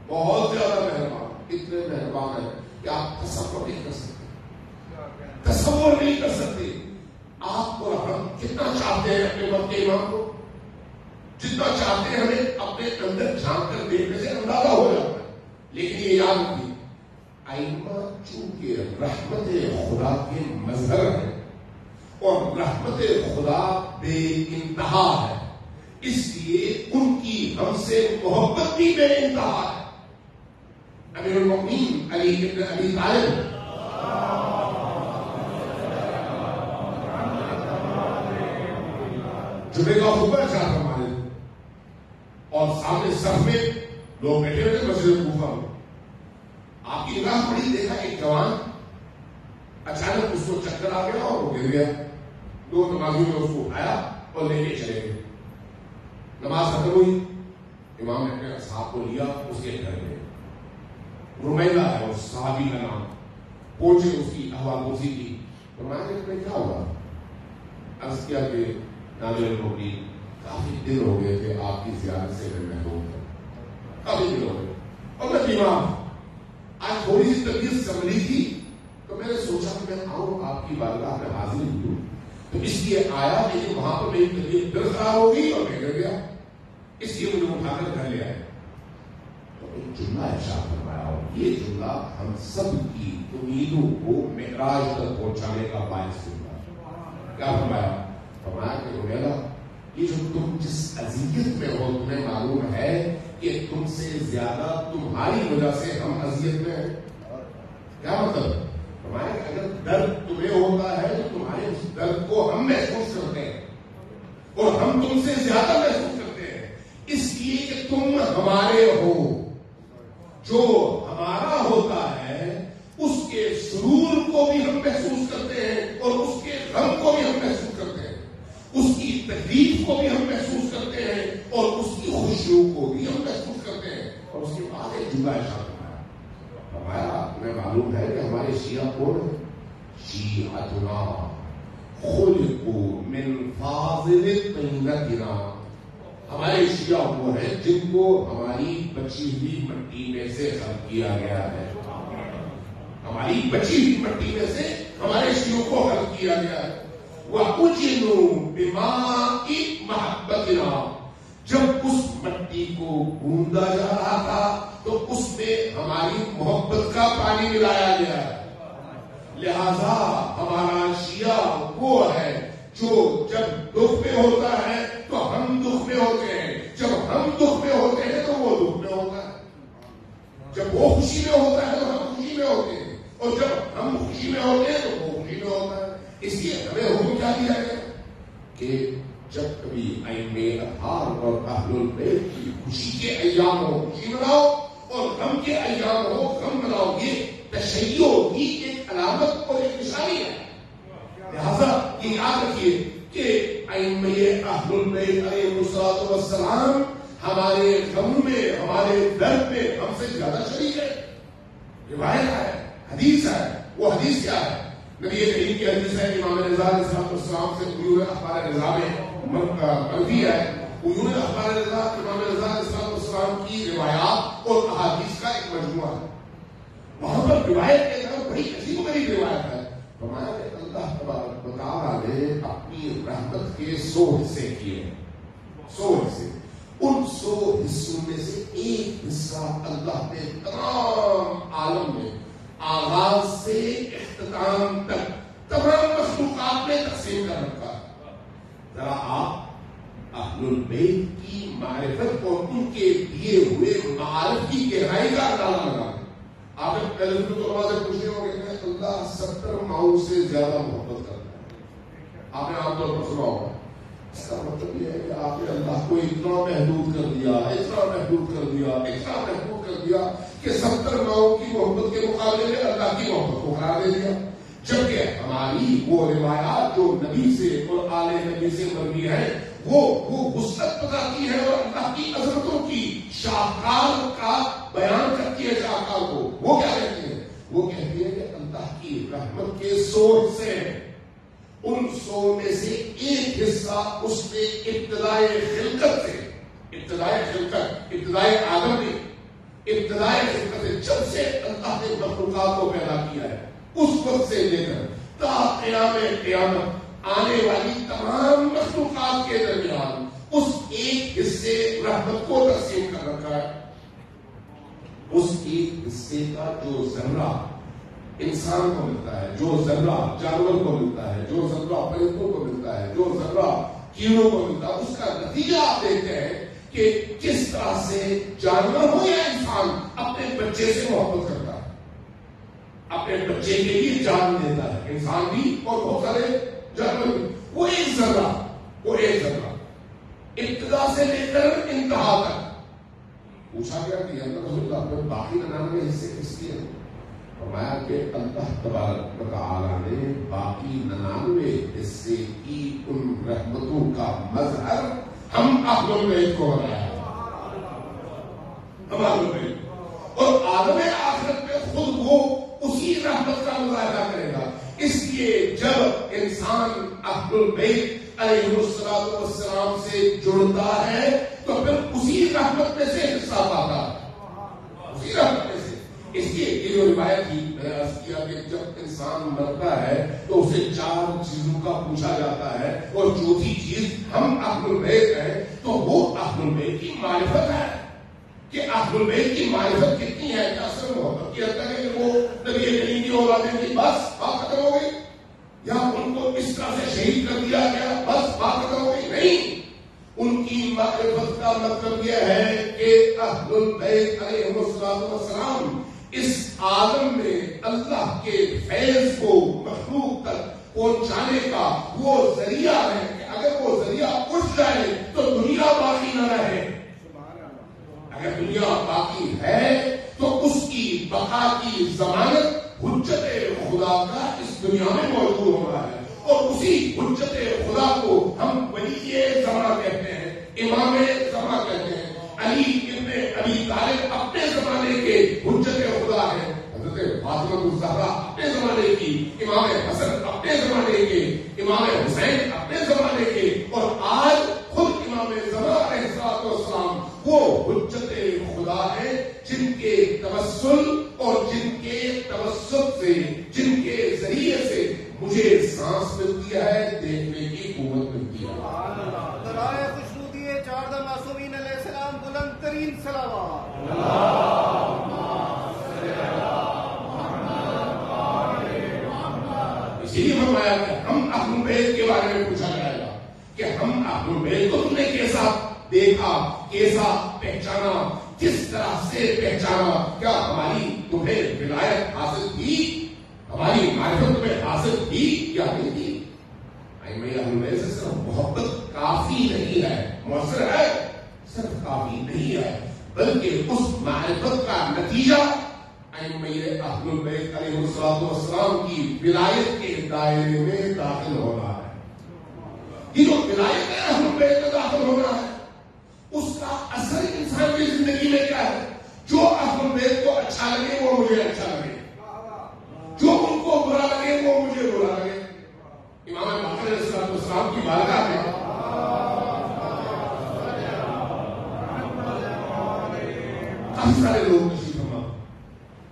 بہت زیادہ مہربان، اتنے مہربان ہیں کہ آپ تصور نہیں کر سکتے، تصور نہیں کر سکتے. آپ کو ہم کتنا چاہتے ہیں اپنے وقت کے امام کو، جتنا چاہتے ہیں ہمیں اپنے اندر جھانک کر دیکھنے سے اندازہ ہو جاتا ہے. لیکن یہ یاد رکھیے، ائمہ چونکہ رحمت خدا کے مظہر ہے اور رحمت خدا بے انتہا ہے، اس لیے ان کی ہم سے محبت بھی بے انتہا ہے. امیر المؤمنین علی بن ابی طالب جمعے کا خطبہ ارشاد فرمانے اور سامنے صف میں لوگ بیٹھے ہوئے تھے مسجد کوفہ میں. آپ کی نگاہ پڑی، دیکھا ایک جوان اچانک اس کو چکر آ گیا اور وہ گر گیا. دو نمازیوں نے اس کو اٹھایا اور لے کے چلے گئے. نماز ختم ہوئی، امام نے اپنے اصحاب کو لیا، اس کے گھر گئے. رمیلہ ہے اور صحابی کا نام، پہنچے، اس کی احوال پرسی کی. فرمایا کہ تمہیں کیا ہوا؟ عرض کیا کہ ناظر المومنین کافی دن ہو گئے تھے آپ کی زیارت سے میں محروم تھا، کافی دن ہو گئے اور میں بیمار ہوں. آج تھوڑی سی طبیعت سنبھلی تھی تو میں نے سوچا کہ میں آؤں آپ کی بارگاہ میں حاضر ہوں، تو اس لیے آیا. لیکن وہاں پر میری طبیعت پھر خراب ہو گئی اور میں گر گیا، اس لیے مجھے اٹھا کر گھر لے آئے. تو ایک جملہ ارشاد فرمایا اور یہ جملہ ہم سب کی امیدوں کو معراج تک پہنچانے کا باعث ہوگا. کیا فرمایا؟ فرمایا کہ رمیلہ یہ جو تم جس اذیت میں ہو تمہیں معلوم ہے کہ تم سے زیادہ تمہاری وجہ سے ہم اذیت میں ہیں. کیا مطلب؟ فرمایا کہ اگر درد تمہیں ہوتا ہے تو تمہارے اس درد کو ہم محسوس کرتے ہیں اور ہم تم سے زیادہ محسوس کرتے ہیں، اس لیے کہ تم ہمارے ہو. جو ہمارا ہوتا ہے اس کے سرور کو بھی ہم محسوس کرتے ہیں اور اس کے غم کو بھی ہم محسوس کرتے ہیں، اس کی تکلیف کو بھی ہم محسوس کرتے ہیں اور اس کی خوشیوں کو بھی ہم محسوس کرتے ہیں. اور اس کے بعد ایک جملہ ارشاد فرمایا، تمہیں معلوم ہے کہ ہمارے شیعہ کون ہیں؟ شیعتنا خلقوا من فاضل طینتنا. ہمارے شیعہ وہ ہیں جن کو ہماری بچی ہوئی مٹی میں سے خلق کیا گیا ہے. ہماری بچی ہوئی مٹی میں سے ہمارے شیعوں کو خلق کیا گیا ہے. وَأُجِنُوا بِمَاءِ مَحَبَّتِنَا. جب اس مٹی کو گوندا جا رہا تھا تو اس میں ہماری محبت کا پانی ملایا گیا ہے. لہذا ہمارا شیعہ وہ ہے جو جب دکھ میں ہوتا ہے تو ہم دکھ میں ہوتے ہیں، جب ہم دکھ میں ہوتے ہیں تو وہ دکھ میں ہوتا ہے، جب وہ خوشی میں ہوتا ہے تو ہم خوشی میں ہوتے ہیں، اور جب ہم خوشی میں ہوتے ہیں تو وہ خوشی میں ہوتا ہے. اس لیے ہمیں حکم کیا دیا گیا کہ جب کبھی ائمہ اطہار اور اہل البیت کی خوشی کے ایام ہو خوشی مناؤ اور غم کے ایام ہو غم مناؤ. یہ تشیع کی ایک علامت اور ایک نشانی ہے. لہذا یہ یاد رکھیے کہ ائمہ اہل البیت علیہ الصلوۃ والسلام ہمارے غم میں ہمارے درد میں ہم سے زیادہ شریک ہے. روایت ہے، حدیث ہے. وہ حدیث کیا ہے؟ نبی کریم کی حدیث ہے. امام رضا علیہ السلام سے عیون اخبار رضا میں مروی ہے. عیون اخبار رضا امام رضا علیہ السلام کی روایات اور احادیث کا ایک مجموعہ ہے. وہاں پر روایت کے طرف بڑی عجیب و غریب روایت ہے. فرمایا کہ اللہ تبارک و تعالیٰ نے اپنی رحمت کے 100 حصے کیے. 100 حصے. ان 100 حصوں میں سے ایک حصہ اللہ نے تمام عالم میں آغاز سے اختتام تک تمام مخلوقات میں تقسیم کر رکھا. ذرا آپ اہل البیت کی معرفت اور ان کے دیے ہوئے معارف کی گہرائی کا اندازہ لگا. آپ نے پہلے سے پوچھے ہو کہ اللہ 70 ماؤں سے زیادہ محبت کرتا ہے. آپ نے عام طور پر سنا ہوگا. اس کا مطلب یہ ہے کہ آپ نے اللہ کو اتنا محدود کر دیا، اتنا محدود کر دیا، اتنا محدود کر دیا کہ 70 ماؤں کی محبت کے مقابلے میں اللہ کی محبت کو قرار دے دیا. جبکہ ہماری وہ روایات جو نبی سے اور آل نبی سے مروی ہے وہ وسعت بتاتی ہے اور اللہ کی عظمتوں کی شاہکار کا بیان کرتی ہے. شاہکار کو وہ کیا کہتی ہے؟ وہ کہتی ہے کہ اللہ کی رحمت کے 100 حصے ہیں. ان 100 میں سے ایک حصہ اس نے ابتدائے خلقت سے، ابتدائے آدم نے، ابتدائے خلقت سے جب سے اللہ نے مخلوقات کو پیدا کیا ہے اس وقت سے لے کر تا قیامت آنے والی تمام مخلوقات کے درمیان اس ایک حصے رحمت کو تقسیم کر رکھا ہے. اس ایک حصے کا جو ذرہ انسان کو ملتا ہے، جو ذرہ جانور کو ملتا ہے، جو ذرہ پرندوں کو ملتا ہے، جو ذرہ کیڑوں کو ملتا ہے، اس کا نتیجہ آپ دیکھتے ہیں کہ کس طرح سے جانور ہو یا انسان اپنے بچے سے محبت کرتا ہے، اپنے بچے کے لیے جان دیتا ہے. انسان بھی اور بہت سارے جانور بھی. وہ ایک ذرہ ابتدا سے لے کر انتہا تک. پوچھا گیا کہ یا رسول اللہ پھر باقی 99 حصے کس لیے؟ فرمایا کہ اللہ تبارک و تعالیٰ نے باقی 99 حصے کی ان رحمتوں کا مظہر ہم اہل البیت کو بنایا. ہم اہل البیت اور عالم آخرت میں خود وہ اسی رحمت کا مظاہرہ کرے گا. اس لیے جب انسان اہل البیت علیہ السلام سے جڑتا ہے تو پھر اسی رحمت میں سے حصہ پاتا ہے, اسی رحمت میں سے. اس لیے یہ جو روایت تھی میں نے عرض کیا کہ جب انسان مرتا ہے تو اسے 4 چیزوں کا پوچھا جاتا ہے اور چوتھی چیز ہم اہل البیت ہیں تو وہ اہل البیت کی معرفت ہے کہ اہل البیت کی معرفت کتنی ہے. کیا صرف محبت کی حد تک ہے کہ وہ نبی کریم کی اولادیں تھی بس بات ختم ہو گئی, یا ان کو اس طرح سے شہید کر دیا گیا بس بات ختم ہو گئی؟ نہیں. ان کی معرفت کا مطلب یہ ہے کہ اہل البیت علیہ السلام اس عالم میں اللہ کے فیض کو مخلوق تک پہنچانے کا وہ ذریعہ ہے کہ اگر وہ ذریعہ اٹھ جائے تو دنیا باقی نہ رہے. اگر دنیا باقی ہے تو اس کی بقا کی ضمانت حجت خدا کا اس دنیا میں موجود ہو رہا ہے, اور اسی حجت خدا کو ہم ولی زمانہ کہتے ہیں, امام زمانہ کہتے ہیں. علی ابن ابی طالب اپنے زمانے کے حجت خدا ہے, حضرت فاطمہ الزہرا اپنے زمانے کی, امام حسن اپنے زمانے کے, امام حسین اپنے زمانے کے, اور آج خود امام زمان علیہ السلام وہ حجت خدا ہے جن کے توسل اور جن کے توسط سے, جن کے ذریعے سے مجھے سانس ملتی ہے, دیکھنے کی قوت ملتی ہے. خوشبو دیے 4 معصومین علیہ السلام بلند ترین صلوات. اسی لیے فرمایا کہ ہم اہل بیت کے بارے میں پوچھا جائے گا کہ ہم اہل بیت کو تم نے کیسا دیکھا, کیسا پہچانا, کس طرح سے پہچانا. کیا ہماری تمہیں ولایت حاصل تھی, ہماری معرفت تمہیں حاصل تھی یا نہیں تھی؟ اہل بیت سے صرف محبت کافی نہیں ہے, مؤثر ہے, صرف کافی نہیں ہے, بلکہ اس معرفت کا نتیجہ اہل البیت علیہ السلام کی ولایت کے دائرے میں داخل ہونا ہے. یہ جو ولایت ہے اہل البیت میں داخل ہونا ہے, اس کا اثر انسان کی زندگی میں کیا ہے؟ جو اہل البیت کو اچھا لگے وہ مجھے اچھا لگے, جو ان کو برا لگے وہ مجھے برا لگے. امام باقر علیہ السلام کی بارگاہ میں کافی سارے لوگ تشریف فرما.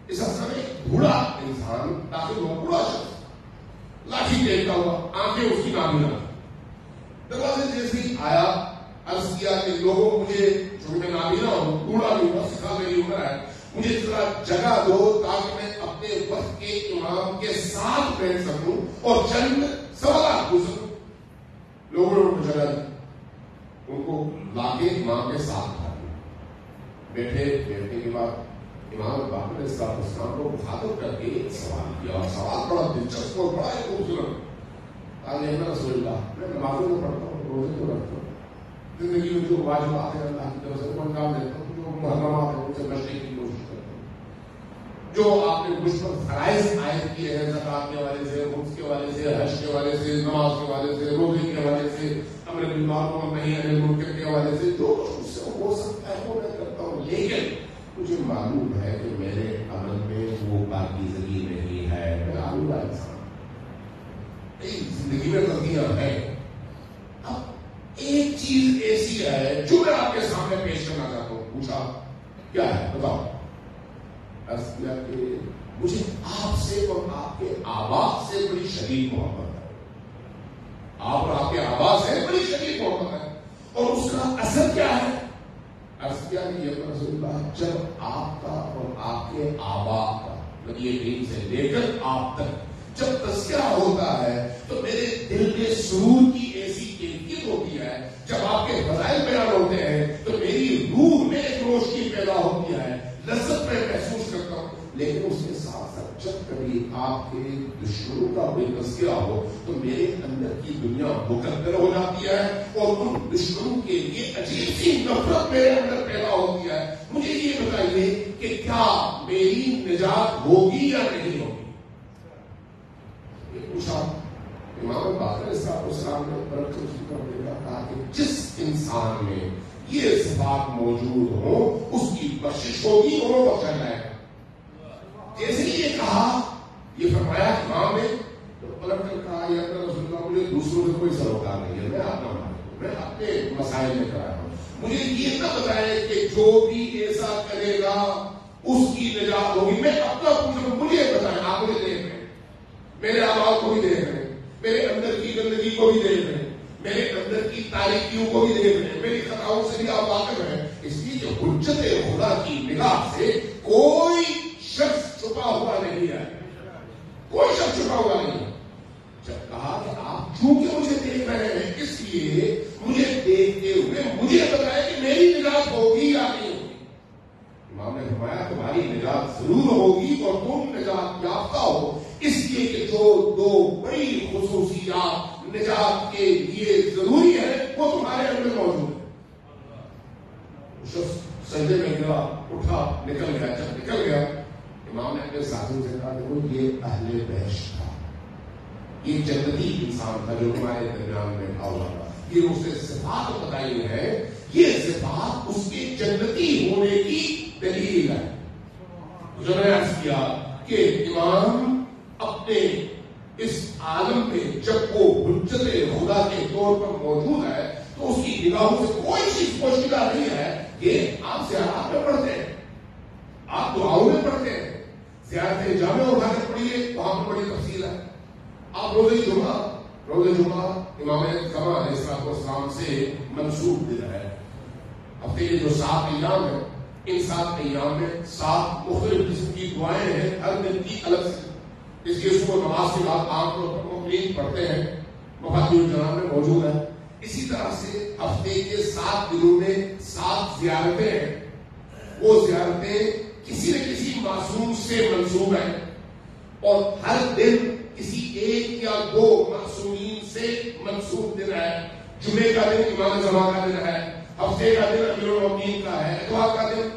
اس حصہ میں ایک بوڑھا انسان داخل ہوا, بوڑھا شخص لاٹھی دیکھتا ہوا, آنکھیں اس کی نابینا. دروازے جیسے ہی آیا عرض کیا کہ لوگوں مجھے, جو میں نابینا ہوں, بوڑھا بھی ہوں, 80 سال میری عمر ہے, مجھے ذرا جگہ دو تاکہ میں اپنے وقت کے امام کے ساتھ بیٹھ سکوں اور چند سوالات پوچھ سکوں. لوگوں نے ان کو جگہ دی, ان کو لا کے امام کے ساتھ بیٹھے. بیٹھنے کے بعد امام باقر علیہ السلام کو مخاطب کر کے ایک سوال کیا, اور سوال بڑا دلچسپ اور بڑا خوبصورت. آج رسول اللہ, میں نمازوں کو پڑھتا ہوں, روزے کو رکھتا ہوں, زندگی میں جو واجبات ہیں اللہ کی طرف سے وہ انجام دیتا ہوں, جو محرمات ہیں ان سے بچنے کی کوشش کرتا ہوں. جو آپ نے مجھ پر فرائض عائد کیے ہیں, زکات کے حوالے سے, خمس کے حوالے سے, حج کے حوالے سے, نماز کے حوالے سے, روزے کے حوالے سے, امر بالمعروف و نہی عن المنکر کے حوالے سے, جو مجھ سے ہو سکتا ہے وہ میں کرتا ہوں. لیکن مجھے معلوم ہے کہ میرے عمل میں وہ پاکیزگی نہیں ہے, میں آلودہ انسان, زندگی میں غلطیاں ہیں. اب ایک چیز ایسی ہے جو میں آپ کے سامنے پیش کرنا چاہتا ہوں. پوچھا کیا ہے بتاؤ. عرض کیا کہ مجھے آپ سے اور آپ کے آبا سے بڑی شدید محبت ہے. آپ اور آپ کے آبا سے بڑی شدید محبت ہے, اور اس کا اثر کیا ہے؟ عرض کیا کہ یہ رسول اللہ, جب آپ کا اور آپ کے آبا کا, نبی کریم سے لے کر آپ تک جب تذکرہ ہوتا ہے تو میرے دل میں سرور کی ایسی کیفیت ہوتی ہے. جب آپ کے فضائل بیان ہوتے ہیں تو میری روح میں ایک روشنی پیدا ہوتی ہے, لذت میں محسوس کرتا ہوں. لیکن اس کے ساتھ ساتھ جب کبھی آپ کے دشمنوں کا کوئی تذکرہ ہو تو میرے اندر کی دنیا مقدر ہو جاتی ہے اور ان دشمنوں کے لیے عجیب سی نفرت میرے اندر پیدا ہوتی ہے. مجھے یہ بتائیے کہ کیا میری نجات ہوگی یا نہیں ہوگی؟ یہ پوچھا امام باقر السلام نے برکت کرنے کا کہا کہ جس انسان میں یہ صفات موجود ہوں اس کی بخشش ہوگی اور وہ بخشا جائے گا. جیسے یہ کہا یہ فرمایا امام نے تو پلٹ کر کہا یا رسول اللہ مجھے دوسروں سے کوئی سروکار نہیں ہے, میں اپنا مالک, میں اپنے مسائل میں کرایا ہوں. مجھے یہ نہ بتائے کہ جو بھی ایسا کرے گا اس کی نجات ہوگی. میں اپنا پوچھوں, مجھے بتائیں, آپ مجھے دیکھ رہے ہیں, میرے اعمال کو بھی دیکھ رہے ہیں, میرے اندر کی گندگی کو بھی دیکھ رہے ہیں, میرے اندر کی تاریکیوں کو بھی دیکھ رہے ہیں, میری خطاؤں سے بھی آپ واقف ہیں. اس لیے جو حجت خدا کی نگاہ سے کوئی شخص چھپا ہوا نہیں ہے, کوئی شخص چھپا ہوا نہیں ہے. جب کہا کہ آپ چونکہ مجھے دیکھ رہے ہیں اس لیے مجھے دیکھتے ہوئے مجھے بتایا کہ میری نجات ہوگی یا نہیں ہوگی. امام نے فرمایا تمہاری نجات ضرور ہوگی اور تم نجات یافتہ ہو, اس لیے کہ جو دو بڑی خصوصیات نجات کے لیے ضروری ہے وہ تمہارے اندر موجود ہے. شخص سجدے میں گیا, اٹھا, نکل گیا. جب نکل گیا امام نے اپنے ساتھیوں سے کہا کہ یہ اہل بہشت تھا, یہ جنتی انسان تھا جو ہمارے درمیان میں کھا ہوا تھا. یہ اسے صفات بتائی ہے, یہ صفات اس کے جنتی ہونے کی دلیل ہے. جو میں نے عرض کیا کہ امام اپنے اس عالم میں جب وہ حجت خدا کے طور پر موجود ہے تو اس کی نگاہوں سے کوئی چیز پوشیدہ نہیں ہے. یہ آپ زیارات میں پڑھتے ہیں, آپ دعاؤں میں پڑھتے ہیں, زیارت جامع اٹھا کے پڑھیے, وہاں پر بڑی تفصیل ہے. آپ روزہ جمعہ امام زمان علیہ السلام سے منسوب دن ہے. ہفتے کے جو 7 ایام ہیں ان 7 ایام میں 7 مختلف قسم کی دعائیں ہیں, ہر دن کی الگ سے. اس کے صبح نماز کے بعد عام طور پر مقیم پڑھتے ہیں, مفاتیح الجنان میں موجود ہے. اسی طرح سے ہفتے کے 7 دنوں میں 7 زیارتیں ہیں. وہ زیارتیں کسی نہ کسی معصوم سے منسوب ہیں اور ہر دن کسی ایک یا 2 معصومین سے منسوب دن ہے. جمعے کا دن امام زمان کا دن ہے, ہفتے کا دن امیر المومنین کا ہے, اتوار کا دن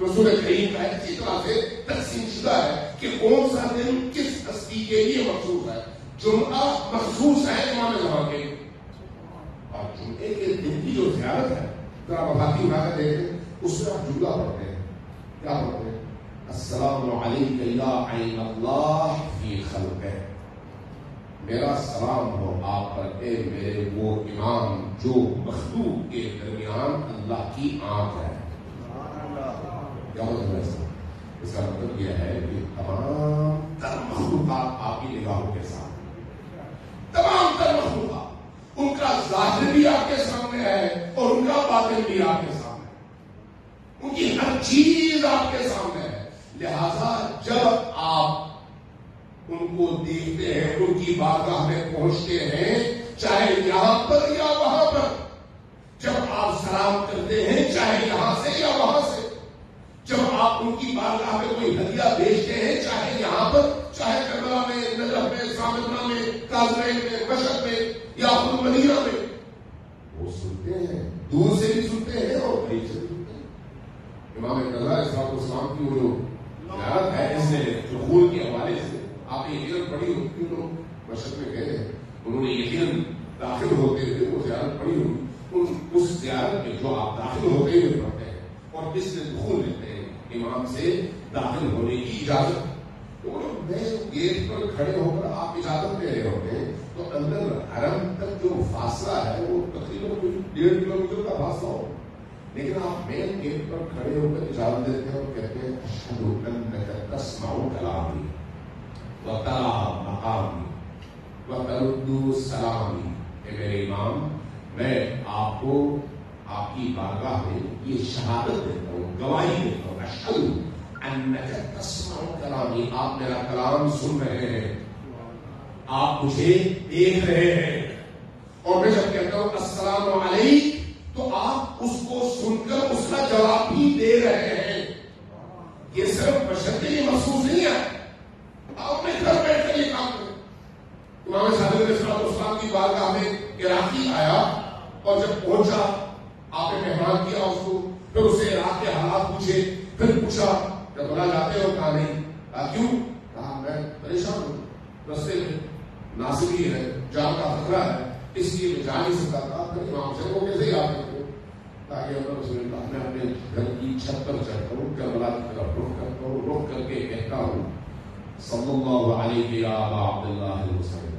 رسول کریم کا ہے. اسی طرح سے تقسیم شدہ ہے کہ کون سا دن کس ہستی کے لیے مخصوص ہے. جمعہ مخصوص ہے امام زمان کے لیے, اور جمعے کے دن کی جو زیارت ہے ذرا مفاتیح اٹھا کر دیکھیں, اس میں آپ جملہ پڑھتے ہیں. کیا پڑھتے ہیں؟ السلام علیک یا عین اللہ فی خلقہ, میرا سلام ہو آپ پر اے میرے وہ امام جو مخلوق کے درمیان اللہ کی آنکھ ہے. کیا مطلب ہے اس کا مطلب یہ ہے کہ تمام تر مخلوقات آپ کی نگاہوں کے سامنے, تمام تر مخلوقات ان کا ظاہر بھی آپ کے سامنے ہے اور ان کا باطن بھی آپ کے سامنے, ان کی ہر چیز آپ کے سامنے ہے. لہذا جب آپ ان کو دیکھتے ہیں, ان کی بارگاہ میں پہنچتے ہیں, چاہے یہاں پر یا وہاں پر, جب آپ سلام کرتے ہیں چاہے یہاں سے یا وہاں سے, جب آپ ان کی بارگاہ میں کوئی ہدیہ بھیجتے ہیں چاہے یہاں پر, چاہے کربلا میں, نجف میں, سامرہ میں, کاظمین میں, مشہد میں یا خود مدینہ میں, وہ سنتے ہیں, دور سے بھی سنتے ہیں اور قریب سے بھی سنتے ہیں. امام رضا علیہ السلام کی وہ جو زیارت ہے اس نے دخول کے حوالے سے آپ نے یقیناً پڑھی ہوگی, لوگ مشہد میں گئے ہیں, انہوں نے یقیناً داخل ہوتے ہوئے وہ زیارت پڑھی ہوگی. اس زیارت میں جو آپ داخل ہوتے ہوئے پڑھتے ہیں اور جس نے دخول لیتے ہیں امام سے داخل ہونے کی اجازت, تو میں گیٹ پر کھڑے ہو کر آپ اجازت دے رہے ہوتے ہیں تو اندر حرم تک جو فاصلہ ہے وہ تقریباً 1.5 کلومیٹر کا فاصلہ ہو, لیکن آپ مین گیٹ پر کھڑے ہو کر اجازت دیتے ہیں اور کہتے ہیں اشہد انک تسمع کلامی وترى مقامی وترد سلامی. اے میرے امام, میں آپ کو آپ کی بارگاہ میں یہ شہادت دیتا ہوں, گواہی دیتا ہوں, اشہد انک تسمع کلامی, آپ میرا کلام سن رہے ہیں, آپ مجھے دیکھ رہے ہیں. اور میں جب کہتا ہوں السلام علیک تو آپ اس کو سن کر اس کا جواب بھی دے رہے ہیں. یہ صرف مشہد کے لیے مخصوص نہیں ہے, آپ نے گھر بیٹھ کر یہ کام کریں. کی بارگاہ میں عراقی آیا اور جب پہنچا آپ نے مہمان کیا اس کو، پھر اسے عراق کے حالات پوچھے، پھر پوچھا جب بنا جاتے ہو کہا نہیں، کیوں؟ کہا میں پریشان ہوں، رستے میں ناصری ہے، جان کا خطرہ ہے، اس لیے میں جا نہیں سکتا تھا۔ پھر امام سے وہ کیسے یاد کرتے تاکہ رسول اللہ میں اپنے گھر کی چھت پر چڑھتا ہوں، کربلا کی طرف رخ کرتا ہوں، رخ کر کے کہتا ہوں صلی اللہ علیہ یا ابا عبداللہ الحسین،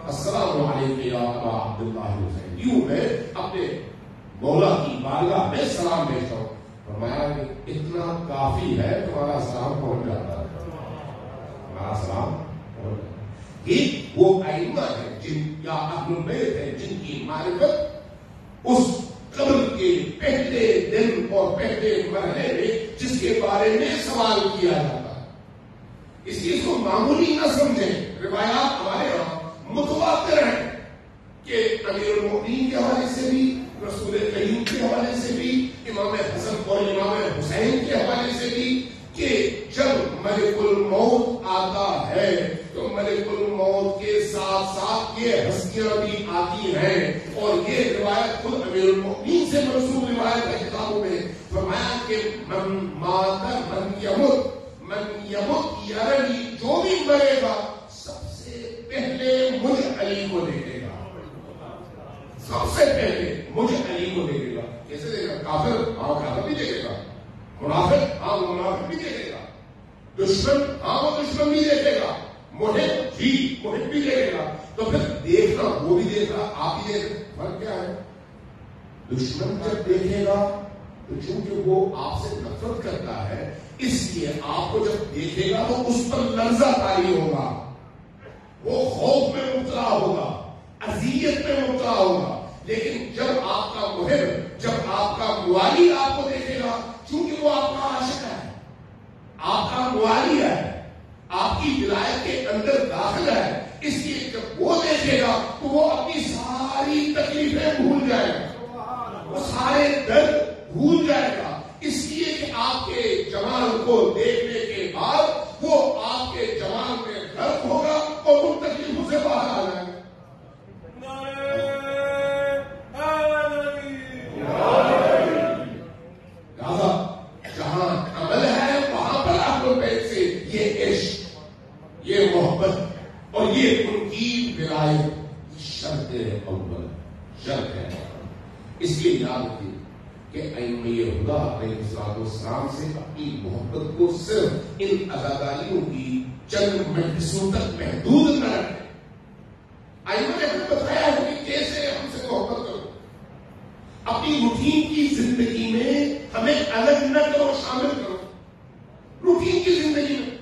السلام علیکم یا ابا عبداللہ الحسین۔ یوں میں اپنے مولا کی بارگاہ میں سلام بھیجتا ہوں۔ فرمایا کہ اتنا کافی ہے، تمہارا سلام پہنچ جاتا ہے، تمہارا سلام پہنچ جاتا ہے۔ یہ وہ ائمہ ہے جن یا اہل بیت ہے جن کی معرفت اس قبر کے پہلے دن اور پہلے مرحلے میں جس کے بارے میں سوال کیا جاتا ہے، اس چیز کو معمولی نہ سمجھیں۔ روایات ہمارے یہاں متواتر ہیں کہ امیر المؤمنین کے حوالے سے بھی، رسول کریم کے حوالے سے بھی، امام حسن اور امام حسین کے حوالے سے بھی، کہ جب ملک الموت آتا ہے تو ملک الموت کے ساتھ ساتھ یہ ہستیاں بھی آتی ہیں، اور یہ روایت خود امیر المؤمنین سے منسوب روایت ہے کتابوں میں۔ فرمایا کہ من مات من یمت یرنی، جو بھی مرے گا سب سے پہلے مجھ علی کو دیکھے گا، سب سے پہلے مجھ علی کو دیکھے گا۔ کیسے دیکھے گا؟ کافر ہاں کافر بھی دیکھے گا، منافق ہاں منافق بھی دیکھے گا، دشمن ہاں وہ دشمن بھی دیکھے گا، محب جی محب بھی دیکھے گا۔ تو پھر دیکھنا وہ بھی دیکھ رہا، آپ بھی دیکھ رہے، فرق کیا ہے؟ دشمن جب دیکھے گا تو چونکہ وہ آپ سے نفرت کرتا ہے، اس لیے آپ کو جب دیکھے گا تو اس پر لرزہ طاری ہوگا، وہ خوف میں مبتلا ہوگا، اذیت میں مبتلا ہوگا۔ لیکن جب آپ کا محب، جب آپ کا موالی آپ کو دیکھے گا، چونکہ وہ آپ کا عاشق ہے، آپ کا موالی ہے، آپ کی ولایت کے اندر داخل ہے، اس لیے جب وہ دیکھے گا تو وہ اپنی ساری تکلیفیں بھول جائے گا، وہ سارے درد بھول جائے گا، اس لیے کہ آپ کے جمال کو دیکھنے کے بعد وہ آپ کے جمال میں غرق ہوگا اور ان تکلیفوں سے باہر آ جائے گا۔ جہاں عمل ہے وہاں پر اہل بیت سے یہ عشق، یہ محبت اور یہ ان کی ولایت شرط اول، شرط ہے۔ اس لیے یاد رکھیے کہ ائمہ ہدیٰ علیہ السلام سے اپنی محبت کو صرف ان عزاداریوں کی چند مجلسوں تک محدود نہ رکھیں۔ ائمہ نے ہمیں بتایا ہے کہ کیسے ہم سے محبت کرو، اپنی روٹین کی زندگی میں ہمیں الگ نہ کرو، شامل کرو۔ روٹین کی زندگی میں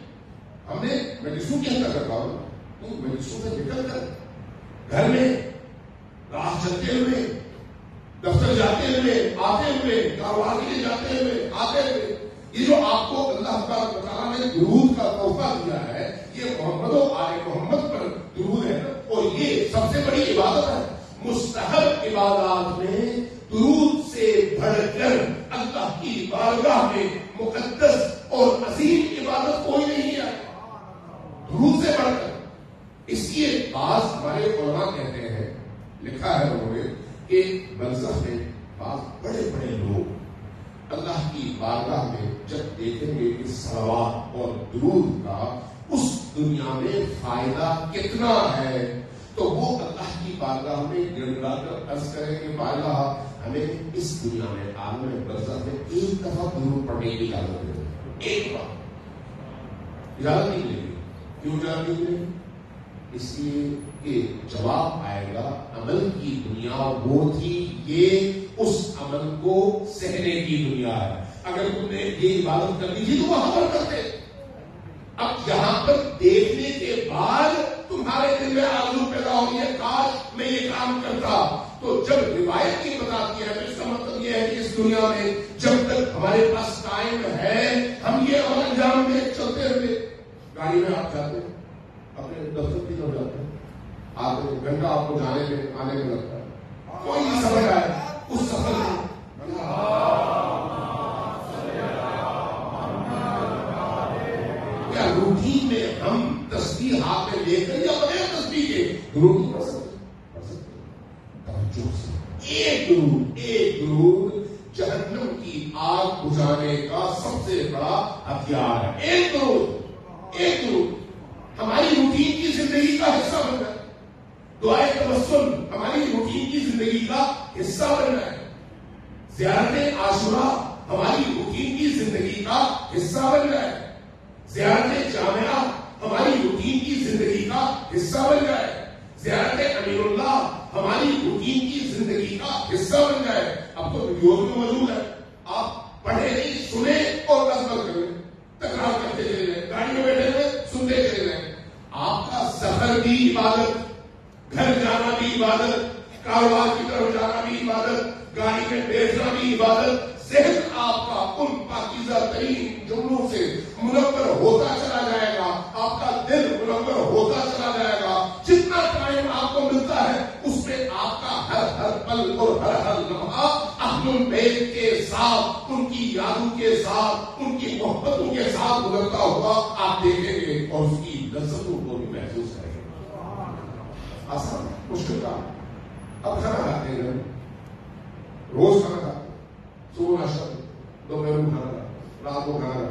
ہم نے مجلسوں کی حد کرتا ہوں، مجلسوں سے نکل کر گھر میں راہ چلتے ہوئے، دفتر جاتے ہوئے، آتے ہوئے، کاروبار کے لیے جاتے ہوئے، آتے ہوئے، یہ جو آپ کو اللہ تبارک و تعالیٰ نے درود کا تحفہ دیا ہے، یہ محمد و آل محمد پر درود ہے، اور یہ سب سے بڑی عبادت ہے۔ مستحب عبادات میں درود سے بڑھ کر اللہ کی بارگاہ میں مقدس اور عظیم عبادت کوئی نہیں ہے، درود سے بڑھ کر۔ اس لیے بعض ہمارے علماء کہتے ہیں، لکھا ہے انہوں نے کہ برزخ میں بعض بڑے بڑے لوگ اللہ کی بارگاہ میں جب دیکھیں گے کہ صلوات اور درود کا اس دنیا میں فائدہ کتنا ہے، تو وہ اللہ کی بارگاہ میں گڑگڑا کر عرض کریں کہ فائدہ ہمیں اس دنیا میں عالم برزخ میں ایک دفعہ درود پڑھنے کی اجازت دے، ایک بار اجازت نہیں ملے گی۔ کیوں اجازت نہیں ملے گی؟ اس لیے کہ جواب آئے گا عمل کی دنیا وہ تھی، یہ اس عمل کو سہنے کی دنیا ہے۔ اگر تم نے یہ عبادت کر لی تھی تو وہاں پر کرتے، اب یہاں پر دیکھنے کے بعد تمہارے دل میں آرزو پیدا ہو ہے کاش میں یہ کام کرتا۔ تو جب روایت کی بتاتی ہے تو اس کا مطلب یہ ہے کہ اس دنیا میں جب تک ہمارے پاس ٹائم ہے ہم یہ عمل انجام میں چلتے ہوئے، گاڑی میں آپ جاتے ہیں، اپنے دفتر کی طرف جاتے ہیں، آتے گھنٹہ آپ کو جانے میں آنے میں لگتا ہے، کوئی نہیں سمجھ آئے اس سفر میں کیا روٹین میں ہم تسبیح ہاتھ میں لے کر یا بغیر تسبیح کے روٹین پڑھ سکتے ہیں؟ توجہ سے. ایک درود جہنم کی آگ بجھانے کا سب سے بڑا ہتھیار ہے. ایک درود ہماری روٹین کی زندگی کا حصہ بن رہا ہے. دعائے تبسم ہماری روٹین کی زندگی کا حصہ بن رہا ہے. زیارت عاشورہ ہماری روٹین کی زندگی کا حصہ بن رہا ہے. زیارت جامعہ ہماری روٹین کی زندگی کا حصہ بن رہا ہے. زیارت امیر اللہ ہماری روٹین کی زندگی کا حصہ بن رہا ہے. اب تو ویڈیوز میں موجود ہے, آپ پڑھے نہیں سنیں اور عزمت کریں, تکرار کرتے چلے جائیں, گاڑی میں بیٹھے ہوئے سنتے چلے جائیں. آپ کا سفر بھی عبادت, گھر جانا بھی عبادت, کاروبار کی طرف جانا بھی عبادت, گاڑی میں بیٹھنا بھی عبادت. ذہن آپ کا ان پاکیزہ ترین جملوں سے منور ہوتا چلا جائے گا, آپ کا دل منور ہوتا چلا جائے گا. جتنا ٹائم آپ کو ملتا ہے اس میں آپ کا ہر پل اور ہر لمحہ اہل البیت کے ساتھ, ان کی یادوں کے ساتھ, ان کی محبتوں کے ساتھ گزرتا ہوا آپ دیکھیں گے اور اس کی لذتوں کو بھی محسوس کریں گے. آسان مشکل کام. اب کھانا کھاتے ہیں, روز کھانا کھاتے, صبح ناشتہ, دوپہر کو کھانا, رات کو کھانا.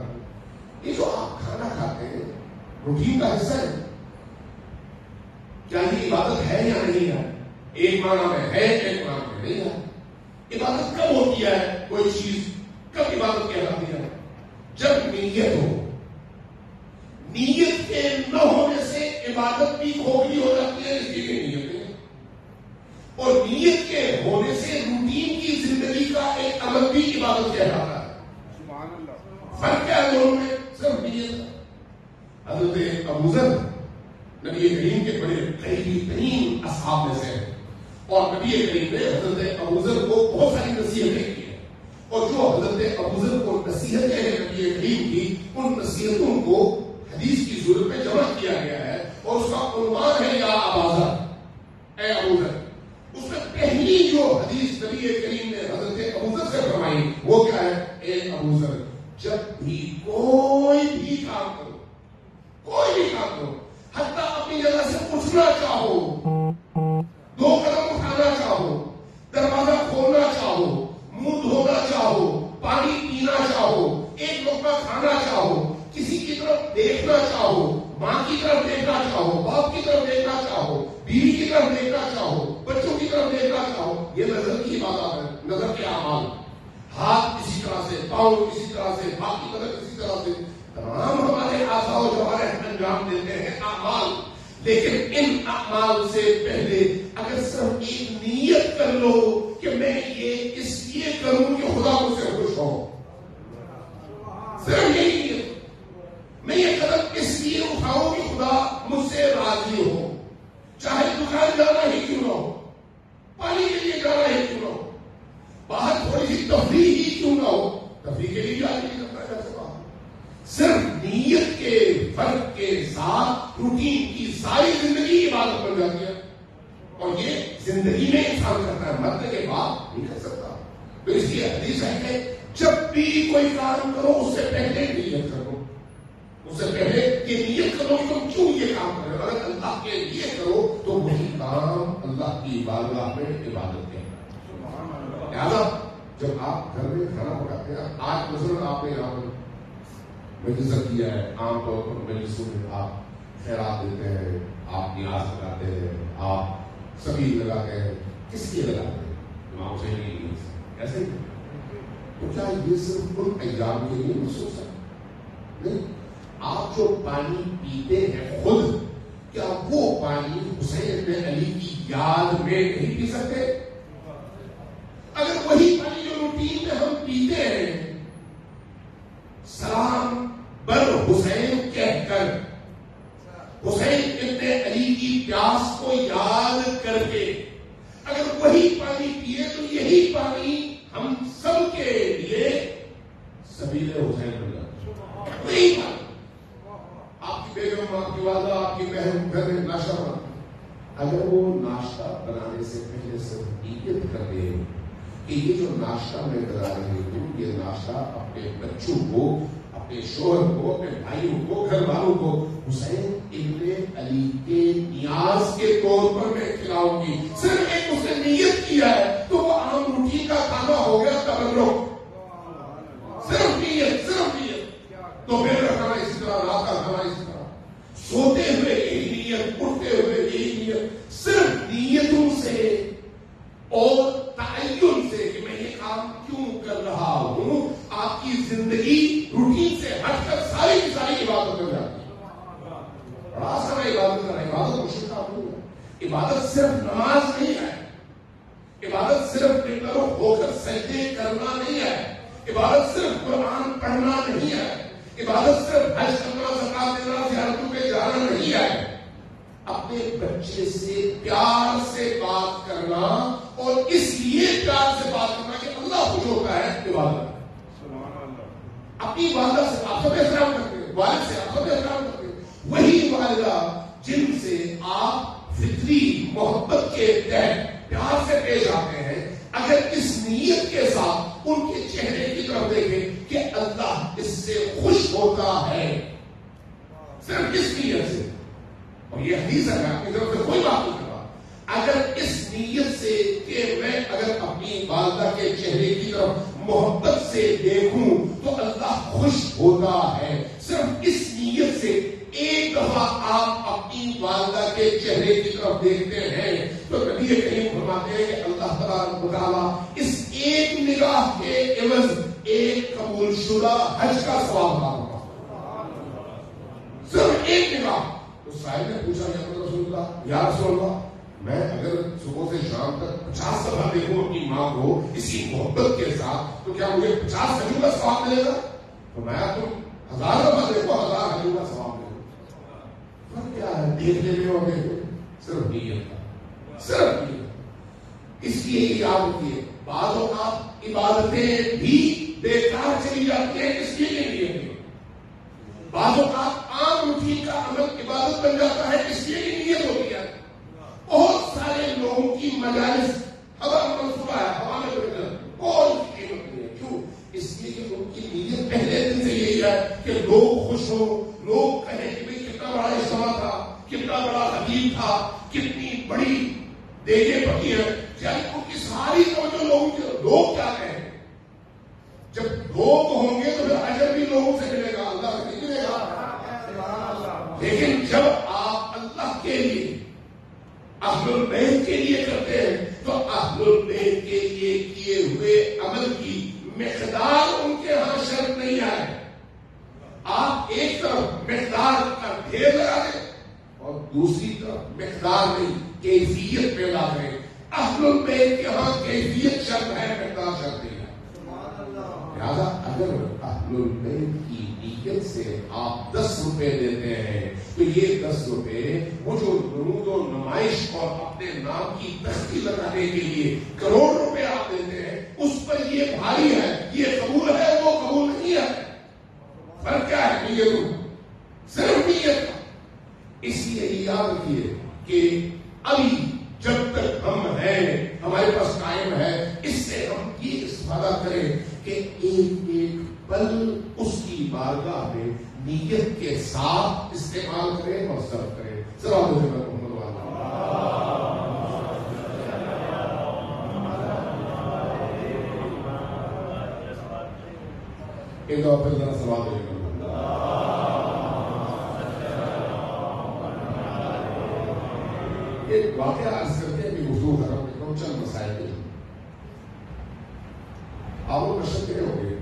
یہ جو آپ کھانا کھاتے ہیں روٹین کا حصہ ہے. کیا یہ عبادت ہے یا نہیں ہے؟ ایک معنی میں ہے, ایک معنی میں نہیں ہے. عبادت کب ہوتی ہے کوئی چیز, کب عبادت کہلاتی ہے؟ جب نیت ہو. نیت کے نہ ہونے سے عبادت بھی کھوکھلی ہو جاتی ہے, اس لیے نیت ہے. اور نیت کے ہونے سے روٹین کی زندگی کا ایک عمل بھی عبادت کہلاتا ہے. فرق کیا ہے دونوں میں؟ صرف نیت. حضرت ابو ذر نبی کریم کے بڑے قریبی ترین اصحاب میں سے, اور نبی کریم نے حضرت ابو ذر کو بہت ساری نصیحتیں کی ہیں, اور جو حضرت ابو ذر کو نصیحتیں ہیں نبی کریم کی, ان نصیحتوں کو حدیث کی صورت میں جمع کیا گیا ہے, اور اس کا عنوان ہے یا ابا ذر, اے ابو ذر. اس میں پہلی جو حدیث نبی کریم نے حضرت ابو ذر سے فرمائی وہ کیا ہے؟ اے ابو ذر, جب بھی کوئی بھی کام کرو, حتیٰ اپنی جگہ سے اٹھنا چاہو, 2 قدم اٹھانا چاہو, دروازہ کھولنا چاہو, منہ دھونا چاہو, پانی پینا چاہو, ایک لقمہ کھانا چاہو, کسی کی طرف دیکھنا چاہو, ماں کی طرف دیکھنا چاہو, باپ کی طرف دیکھنا چاہو, بیوی کی طرف دیکھنا چاہو, بچوں کی طرف دیکھنا چاہو, یہ نظر کی بات ہے, نظر کے اعمال. ہاتھ کسی طرح سے, پاؤں کسی طرح سے, باقی طرح کسی طرح سے, تمام ہمارے اعضاء و جوارح انجام دیتے ہیں اعمال. لیکن ان اعمال سے پہلے اگر صرف ایک نیت کر لو کہ میں یہ اس لیے کروں کہ خدا مجھ سے خوش ہو, صرف یہی نیت, میں یہ قدم اس لیے اٹھاؤں کہ خدا مجھ سے راضی ہو, چاہے دکان جانا ہی کیوں نہ ہو, پانی کے لیے جانا ہی کیوں نہ ہو, باہر تھوڑی سی تفریح ہی کیوں نہ ہو, تفریح کے لیے آدمی کرتا ہے جیسے باہر. صرف نیت کے فرق کے ساتھ روٹین کی ساری زندگی عبادت بن جاتی ہے, اور یہ زندگی میں انسان کرتا ہے, مرنے کے بعد نہیں کر سکتا. تو اس لیے حدیث ہے کہ جب بھی کوئی کام کرو اس سے پہلے نیت کرو, اس سے پہلے یہ نیت کرو کہ تم کیوں یہ کام کرو. اگر اللہ کے لیے کرو تو وہی کام اللہ کی بارگاہ میں عبادت ہے. لہٰذا جب آپ گھر میں کھانا پکاتے ہیں, آج مثلاً آپ نے یہاں پر مجلس کیا ہے, عام طور پر مجلسوں میں آپ خیرات دیتے ہیں, آپ نیاز لگاتے ہیں, آپ سبھی لگاتے ہیں, کس لیے لگاتے ہیں؟ امام حسین کے لیے. ایسے ہی تو کیا یہ صرف ان ایام کے لیے مخصوص ہے؟ نہیں. آپ جو پانی پیتے ہیں خود, کیا وہ پانی حسین بن علی کی یاد میں نہیں پی سکتے؟ اگر وہی پانی جو روٹین میں ہم پیتے ہیں, سلام بر حسین کہہ کر, حسین ابن علی کی پیاس کو یاد کر کے اگر وہی پانی پیے تو یہی پانی ہم سب کے لیے سبیل حسین بن جاتا. وہی پانی آپ کی بیگم, آپ کی والدہ, آپ کی بہن گھر میں ناشتہ بنا, اگر وہ ناشتہ بنانے سے پہلے سے نیت کر دے کہ یہ جو ناشتہ میں بنا رہی ہوں, یہ ناشتہ اپنے بچوں کو اپنے شوہر کو، اپنے بھائیوں کو، گھر والوں کو حسین ابن علی کے نیاز کے طور پر میں کھلاؤں گی. صرف ایک اس نے نیت کیا ہے تو وہ عام روٹی کا کھانا ہو گیا تبرک. صرف نیت، صرف نیت. دوپہر کا کھانا اسی طرح، رات کا کھانا اسی طرح، سوتے ہوئے یہی نیت، اٹھتے ہوئے یہی نیت. صرف نیتوں سے اور تعین سے کہ میں یہ کام کیوں کر رہا ہوں، آپ کی زندگی روٹین سے ہٹ کر ساری کی ساری عبادت ہو جاتی ہے. بڑا آسان ہے عبادت کرنا. عبادت مشکل کام نہیں ہے. عبادت صرف نماز نہیں ہے. عبادت صرف بے طرف ہو کر سجدے کرنا نہیں ہے. عبادت صرف قرآن پڑھنا نہیں ہے. عبادت صرف حج کرنا، زکات دینا، زیارتوں پہ جانا نہیں ہے. اپنے بچے سے پیار سے بات کرنا، اور اس لیے پیار سے بات کرنا کہ اللہ خوش ہوتا ہے. عبادت اپنی والدہ سے آپ سب احترام کرتے ہیں، والد سے آپ سب احترام کرتے ہیں. وہی والدہ جن سے آپ فطری محبت کے تحت پیار سے پیش آتے ہیں، اگر اس نیت کے ساتھ ان کے چہرے کی طرف دیکھیں کہ اللہ اس سے خوش ہوتا ہے، صرف اس نیت سے. اور یہ حدیث ہے، میں اپنی طرف سے کوئی بات نہیں کر رہا. اگر اس نیت سے کہ میں اگر اپنی والدہ کے چہرے کی طرف محبت سے دیکھوں تو اللہ خوش ہوتا ہے، صرف اس نیت سے ایک دفعہ آپ اپنی والدہ کے چہرے کی طرف دیکھتے ہیں تو نبی کریم فرماتے ہیں کہ اللہ تبارک و تعالیٰ اس ایک نگاہ کے عوض ایک قبول شدہ حج کا ثواب عطا فرماتا ہے. صرف ایک نگاہ. تو صاحب نے پوچھا یا رسول اللہ، یا رسول اللہ، میں اگر صبح سے شام تک 50 دفعہ دیکھوں اپنی ماں کو اسی محبت کے ساتھ تو کیا مجھے 50 حجوں کا ثواب ملے گا؟ تو میں تم 1000 دفعہ دیکھو، 1000 حجوں کا ثواب ملے گا. فرق کیا ہے دیکھ لینے اور دیکھو؟ صرف نیت کا، صرف نیت. اس لیے یہ یاد رکھیے، بعض اوقات عبادتیں بھی بیکار چلی جاتی ہیں اس لیے نہیں ہے. بعض اوقات عام روٹین کا عمل عبادت بن جاتا ہے اس لیے یہ نیت ہوتی ہے. بہت سارے لوگوں کی مجالس ہوا منصوبہ ہے، ہوا میں کوئی قیمت نہیں ہے. کیوں؟ اس لیے کہ ان کی نیت پہلے دن سے یہی ہے کہ لوگ خوش ہوں، لوگ کہیں کہ بھائی کتنا بڑا اجتماع تھا، کتنا بڑا خطیب تھا، کتنی بڑی دیگیں پکی ہیں. یعنی ان کی ساری توجہ لوگ کیا کہیں. جب لوگ ہوں گے تو پھر اجر بھی لوگوں سے ملے گا، اللہ سے نہیں ملے گا. لیکن جب آپ اللہ کے لیے، اہل البیت کے لیے کرتے ہیں تو اہل البیت کے لیے کیے ہوئے عمل کی مقدار ان کے ہاں شرط نہیں ہے. آپ ایک طرف مقدار کا ڈھیر لگا دیں اور دوسری طرف مقدار نہیں، کیفیت پیدا کریں. اہل البیت کے ہاں کیفیت شرط ہے، مقدار شرط نہیں ہے. لہذا اگر اہل البیت کی نیت سے آپ 10 روپے دیتے ہیں تو یہ 10 روپے وہ جو نمود و نمائش اور اپنے نام کی تختی لگانے کے لیے کروڑ روپے آپ دیتے ہیں، اس پر یہ بھاری ہے، یہ قبول ہے، وہ قبول نہیں ہے. فرق کیا ہے؟ نیت، صرف نیت. اس لیے یاد رکھیے کہ ابھی جب تک ہم ہیں، ہمارے پاس ٹائم ہے، اس سے ہم یہ استفادہ کریں کہ ایک ایک پل اس کی بارگاہ میں نیت کے ساتھ استعمال کریں اور صرف کریں. سلام علیکم محمد ایک دفعہ پھر ذرا سوال دے گا. ایک واقعہ عرض کر کے گفتگو کر رہا ہوں، چند مسائل کے. آپ لوگ مشرق کے ہو گئے،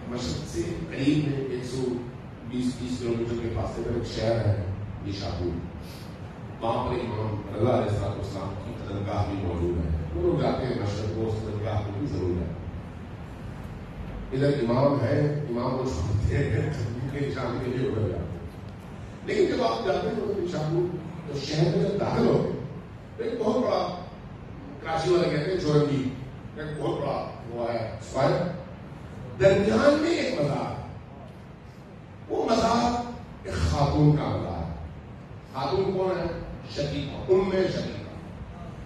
مشرق سے قریب میں 120-30 کلومیٹر کے فاصلے پر ایک شہر ہے نیشاپور. وہاں پر امام رضا علیہ السلام کی قدرگاہ بھی موجود ہے. وہ لوگ جاتے ہیں مشرق کو، اس قدرگاہ کو بھی ضرور ہے. ادھر امام ہے، امام کو چھوڑتے ہیں نشان کے لیے ادھر جاتے ہیں. لیکن جب آپ جاتے ہیں تو نیشاپور تو شہر میں جب داخل ہوتے ہیں ایک بہت بڑا، کراچی والے کہتے ہیں چورنگی، ایک بہت بڑا وہ ہے اسکوائر، درمیان میں ایک مزار. وہ مزار ایک خاتون کا مزار ہے. خاتون کون ہے؟ شقیقہ، ام شقیقہ.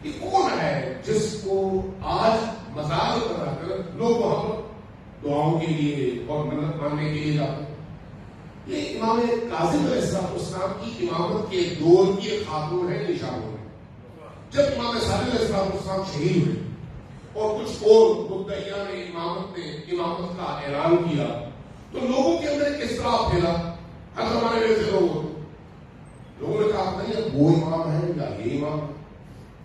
یہ کون ہے جس کو آج مزار بنا کر لوگ وہاں پر دعاؤں کے لیے اور منت ماننے کے لیے جاتے ہیں؟ یہ امام کاظم علیہ السلام کی امامت کے دور کی ایک خاتون ہے نشابور میں. جب امام صادق علیہ السلام شہید ہوئے اور کچھ اور مدعیان نے امامت کا اعلان کیا تو لوگوں کے اندر ایک اضطراب پھیلا. ہر زمانے میں سے لوگوں نے کہا نہیں وہ امام ہے یا یہ امام.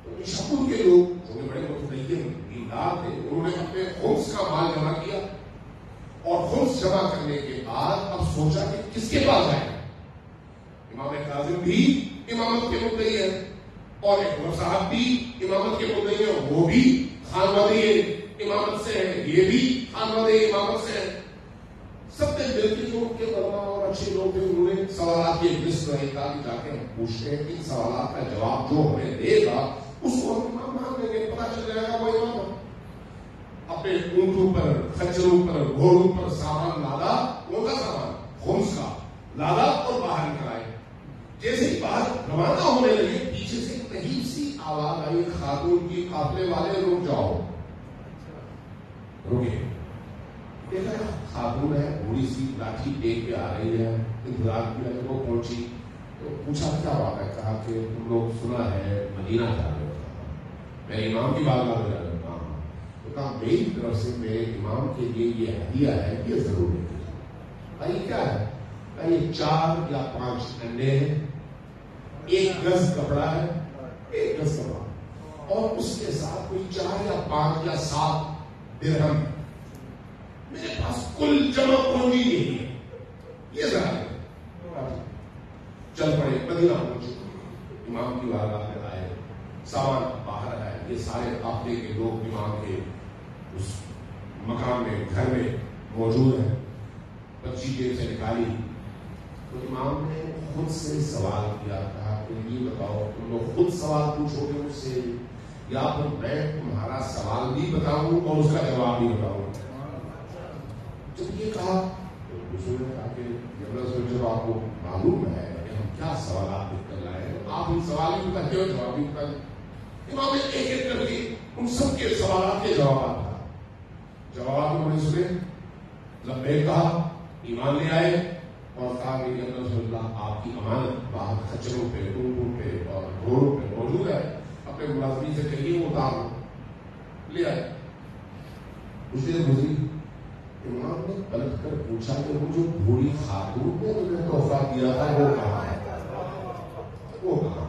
تو نشابور کے لوگ جو بڑے متدین دیندار تھے انہوں نے اپنے خمس کا مال جمع کیا اور خمس جمع کرنے کے بعد اب سوچا کہ کس کے پاس جائے. امام کاظم بھی امامت کے مدعی ہے اور ایک صاحب بھی امامت کے مدعی ہے، وہ بھی خانوادی امامت سے ہے، یہ بھی خانوادی امامت سے ہے. سب نے مل کے جو ان کے علماء اور اچھے لوگ تھے انہوں نے سوالات کی ایک لسٹ بنائی تاکہ جا کے ہم پوچھتے ہیں کہ ان سوالات کا جواب جو ہمیں دے گا اس کو ہم امام مان لیں گے، پتا چل جائے گا وہ امام ہے. اپنے اونٹوں پر، خچروں پر، گھوڑوں پر سامان لادا، کون کا سامان؟ خمس کا لادا اور باہر نکل آئے. جیسے ہی باہر روانہ ہونے لگے پیچھے سے ایک عجیب سی آواز آئی خاتون کی، قافلے والے رک جاؤ. رکے، دیکھا خاتون ہے، بوڑھی سی لاٹھی ٹیک کے آ رہی ہے. انتظار کیا جب وہ پہنچی تو پوچھا کیا بات ہے؟ کہا کہ تم لوگ سنا ہے مدینہ جا رہے ہو، میں امام کی بات کر رہا ہوں. تو کہا میری طرف سے میرے امام کے لیے یہ ہدیہ ہے، یہ ضرور ہے. بھائی کیا ہے؟ یہ 4 یا 5 انڈے ہیں، 1 گز کپڑا ہے، 1 گز کپڑا، اور اس کے ساتھ کوئی 4 یا 5 یا 7 درہم. میرے پاس کل جمع پونجی نہیں ہے، یہ ذرا ہے. چل پڑے، مدینہ پہنچے، امام کی بارگاہ میں آئے، سامان باہر ہے، یہ سارے قافلے کے لوگ امام کے اس مقام میں، گھر میں موجود ہیں. بچی جیب سے نکالی تو امام نے خود سے سوال کیا، کہا کہ یہ بتاؤ تم لوگ خود سوال پوچھو گے مجھ سے یا پھر میں تمہارا سوال بھی بتاؤں اور اس کا جواب بھی بتاؤں؟ جب یہ کہا تو دوسروں نے کہا کہ جب آپ کو معلوم ہے کہ ہم کیا سوالات لکھ کر لائے ہیں، آپ ان سوال بھی بتاتے ہو، جواب بھی بتائیں. امام نے ایک ایک کر کے ان سب کے سوالات کے جوابات انہوں نے سنے، لبیک کہا، ایمان لے آئے اور کہا کہ رسول اللہ آپ کی امانت باہر خچروں پہ، اونٹوں پہ اور گھوڑوں پہ موجود ہے، اپنے ملازمین سے کہیے وہ اتار لے آئے. کچھ دیر گزری، امام نے پلٹ کر پوچھا کہ وہ جو بوڑھی خاتون نے انہیں تحفہ دیا تھا وہ کہاں ہے؟ وہ کہاں؟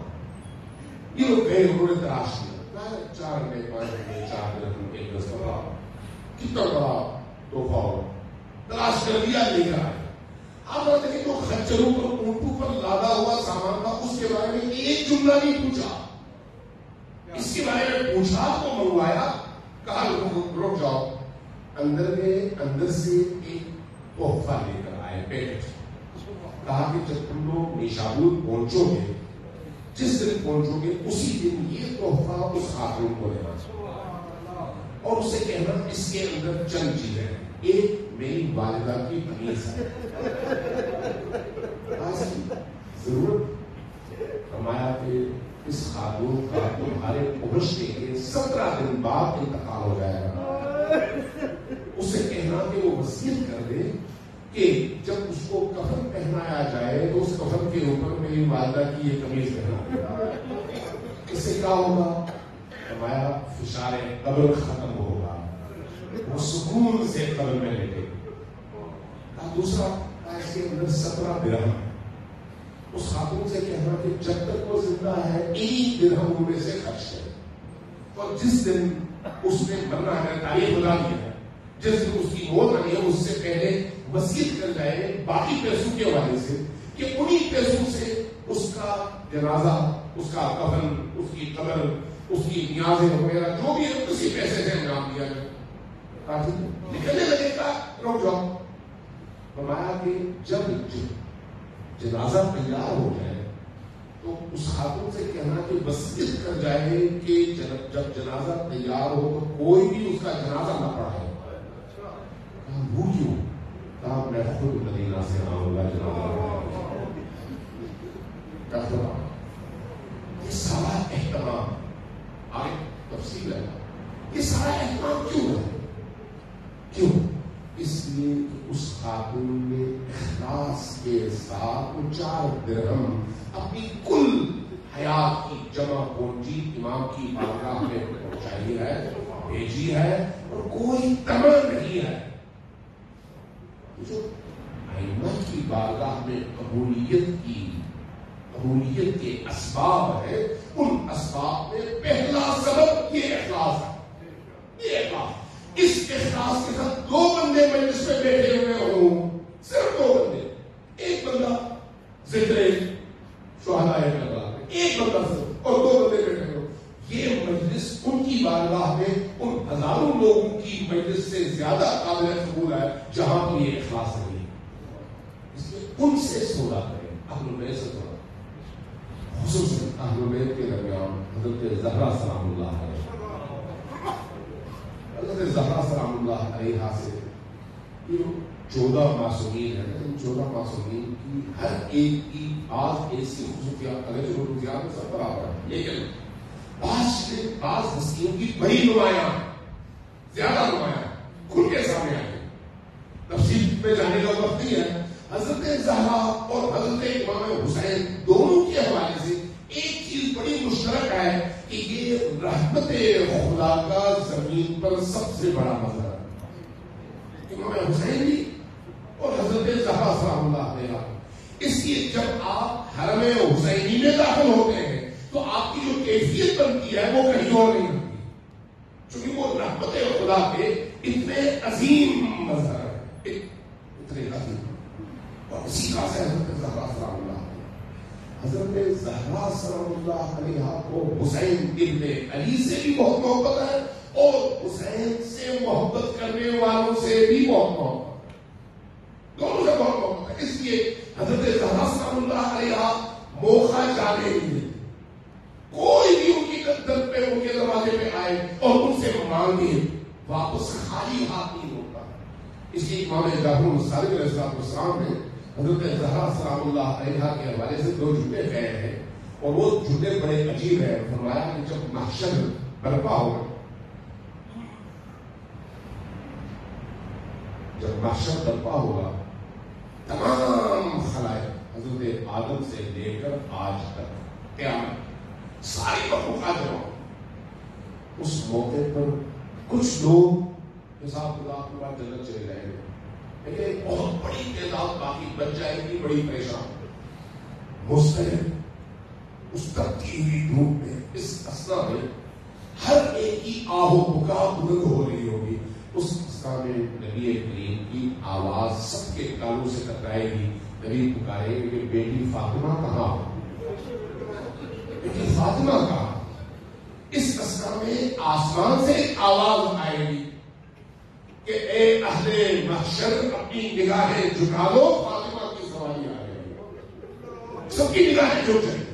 یہ لوگ گئے، انہوں نے تلاش کیا، 4 انڈے، 5 انڈے، 4 درہم، 1 گز کپڑا، کتنا بڑا تحفہ ہو، تلاش کر لیا، لے کر آئے. آپ بتائیں کہ جو خچروں پر، اونٹوں پر لادا ہوا سامان تھا اس کے بارے میں ایک جملہ نہیں پوچھا. اس کے بارے میں پوچھا تو منگوایا، کہا رک جاؤ. اندر گئے، اندر سے ایک تحفہ لے کر آئے، پیکٹ. کہا کہ جب تم لوگ نیشابور پہنچو گے، جس دن پہنچو گے اسی دن یہ تحفہ اس خاتون کو دینا اور اسے کہنا اس کے اندر چند چیزیں ہیں. ایک میری والدہ کی قمیض ہے، ضرورت. فرمایا کہ اس خاتون کا تمہارے پہنچنے کے 17 دن بعد انتقال ہو جائے گا. اسے کہنا کہ وہ وصیت کر دے کہ جب اس کو کفن پہنایا جائے تو اس کفن کے اوپر میری والدہ کی یہ قمیض پہنا. اس سے کیا ہوگا؟ فرمایا فشار قبر ختم ہوگا، وہ سکون سے قبر میں لیٹے. دوسرا اس کے اندر 17 درہم. اس خاتون سے کہنا کہ جب تک وہ زندہ ہے 1 درہم ان میں سے خرچ ہے، اور جس دن اس نے مرنا ہے، تاریخ بتا دیا ہے، جس دن اس کی موت آنی ہے اس سے پہلے وصیت کر جائے باقی پیسوں کے حوالے سے کہ انہی پیسوں سے اس کا جنازہ، اس کا کفن، اس کی قبر، اس کی نیازیں وغیرہ جو بھی ہے اسی پیسے سے انجام دیا جائے. نکلنے لگے گا، رک جاؤ. فرمایا کہ جب جنازہ تیار ہو جائے تو اس خاتون سے کہنا کہ وصیت کر جائے کہ جب جنازہ تیار ہو تو کوئی بھی اس کا جنازہ نہ پڑھائے. وہ کیوں؟ کہا میں خود مدینہ سے آؤں گا جنازہ. یہ سارا اہتمام، آگے تفصیل ہے، یہ سارا اہتمام کیوں ہے؟ کیوں؟ اس لیے اس خاتون نے اخلاص کے ساتھ 4 درہم اپنی کل حیات کی جمع پونجی امام کی بارگاہ میں پہنچائی ہے، بھیجی ہے، اور کوئی تمنا نہیں ہے. جو ائمہ کی بارگاہ میں قبولیت کے اسباب ہے، ان اسباب میں پہلا سبب یہ اخلاص ہے. یہ اخلاص، اس اخلاص کے ساتھ 2 بندے مجلس میں بیٹھے ہوئے ہوں، صرف 2 بندے، ایک بندہ ذکر شہداء کربلا، ایک بندہ صرف، اور 2 بندے بیٹھے ہوں، یہ مجلس ان کی بارگاہ میں ان ہزاروں لوگوں کی مجلس سے زیادہ قابل قبول ہے جہاں پر یہ اخلاص نہیں ہے. اس لیے ان سے سودا کریں، اہل بیت سے سودا، خصوصاً اہل بیت کے درمیان حضرت زہرا سلام اللہ علیہ، حضرت زہرا سلام اللہ علیہ سے یہ 14 معصومین ہیں، ان 14 معصومین کی ہر ایک کی آج ایسی خصوصیات، اگرچہ خصوصیات میں سب برابر ہے، لیکن بعض ہستیوں کی بڑی نمایاں، زیادہ نمایاں کھل کے سامنے آئی. تفصیل میں جانے کا وقت نہیں ہے. حضرت زہرا اور حضرت امام حسین دونوں کے حوالے سے ایک چیز بڑی مشترک ہے کہ یہ رحمت خدا کا زمین پر سب سے بڑا مظہر ہے. امام حسین بھی اور حضرت زہرا سلام اللہ علیہ. اس لیے جب آپ حرم حسینی میں داخل ہوتے ہیں تو آپ کی جو کیفیت بنتی ہے وہ کہیں اور نہیں بنتی، چونکہ وہ رحمت خدا کے اتنے عظیم مظہر ہے، اتنے عظیم. اور اسی کا سے حضرت زہرا سلام اللہ علیہ، حضرت زہرا سلام اللہ علیہ کو حسین ابن علی سے بھی بہت محبت ہے، اور حسین سے محبت کرنے والوں سے بھی بہت محبت، دونوں سے بہت محبت ہے. اس لیے حضرت زہرا سلام اللہ علیہ موقع جانے ہی نہیں، کوئی بھی ان کی در پہ ان کے دروازے پہ آئے اور ان سے مانگے واپس خالی ہاتھ نہیں ہوتا. اس لیے امام جعفر الصادق علیہ السلام نے حضرت زہرا سلام اللہ علیہ کے حوالے سے 2 جملے کہے ہیں، اور وہ جملے بڑے عجیب ہیں. فرمایا کہ جب محشر برپا ہوگا، جب محشر برپا ہوگا، تمام خلائق حضرت آدم سے لے کر آج تک قیامت ساری مخلوقات جمع، اس موقع پر کچھ لوگ حساب کتاب کے بعد جنت چلے جائیں گے، لیکن ایک بہت بڑی تعداد باقی بچ جائے گی، بڑی پریشان، مستقل اس تبتی ہوئی دھوپ میں. اس اسنا میں ہر ایک کی آہ و بکا بلند ہو رہی ہوگی. اس اسنا میں نبی کریم کی آواز سب کے کانوں سے ٹکرائے گی. نبی پکارے گے کہ بیٹی فاطمہ کہاں ہو، لیکن فاطمہ کا اس اسنا میں آسمان سے آواز آئے گی کہ اے اہل محشر اپنی نگاہیں جھکا لو، فاطمہ کی سواری آ رہی ہے. سب کی نگاہیں جھک جائیں گی.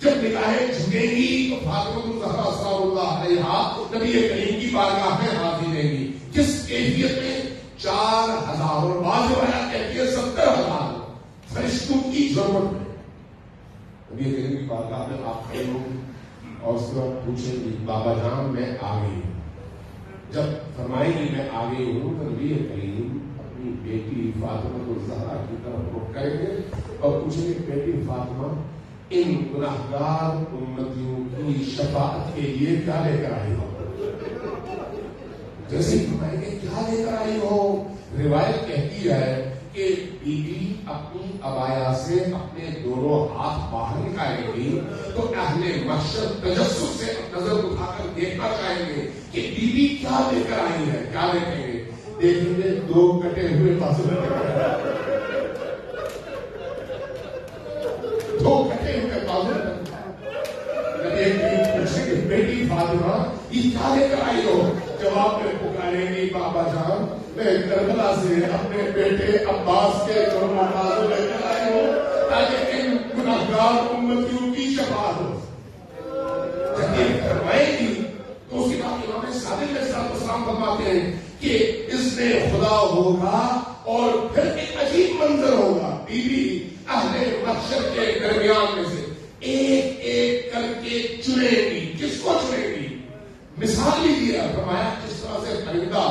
جب نگاہیں جھکیں گی تو فاطمہ الزہرا سلام اللہ علیہ نبی کریم کی بارگاہ میں حاضر رہیں گی. جس کیفیت میں 4000 اور بعض روایات کہتی ہے 70,000 فرشتوں کی ضرورت ہے. نبی کریم کی بارگاہ میں آپ کھڑے ہوں اور اس کے بعد پوچھیں گے بابا جان میں آ گئی ہوں. جب فرمائیں گی میں آ گئی ہوں تو نبی کریم اپنی بیٹی فاطمہ الزہرا کی طرف رخ کریں گے اور پوچھیں گے بیٹی فاطمہ ان گناہگار امتیوں کی شفاعت کے لیے کیا لے کر آئی ہو؟ جیسے ہی فرمائیں گے کیا لے کر آئی ہو، روایت کہتی ہے کہ بی بی اپنی عبایا سے اپنے دونوں ہاتھ باہر نکالیں گی تو اہل محشر تجسس سے نظر اٹھا کر دیکھنا چاہیں گے کہ بی بی کیا لے کر آئی ہے. کیا دیکھیں گے؟ دیکھیں گے 2 کٹے ہوئے بازو، 2 کٹے ہوئے بازو. پوچھیں گے بیٹی فاطمہ یہ کیا لے کر آئی ہو؟ جواب میں پکاریں گی بابا جان میں کربلا سے اپنے بیٹے عباس کے دونوں بازو لے کر آئی ہوں تاکہ ان گناہگار امتیوں کی شفاعت ہو. جب یہ فرمائے گی تو اس کے بعد امام صادق علیہ السلام فرماتے ہیں کہ اس نے خدا ہوگا اور پھر ایک عجیب منظر ہوگا. بی بی اہل محشر کے درمیان میں سے ایک ایک کر کے چنے گی. کس کو چنے گی؟ مثال بھی دیا، فرمایا جس طرح سے پرندہ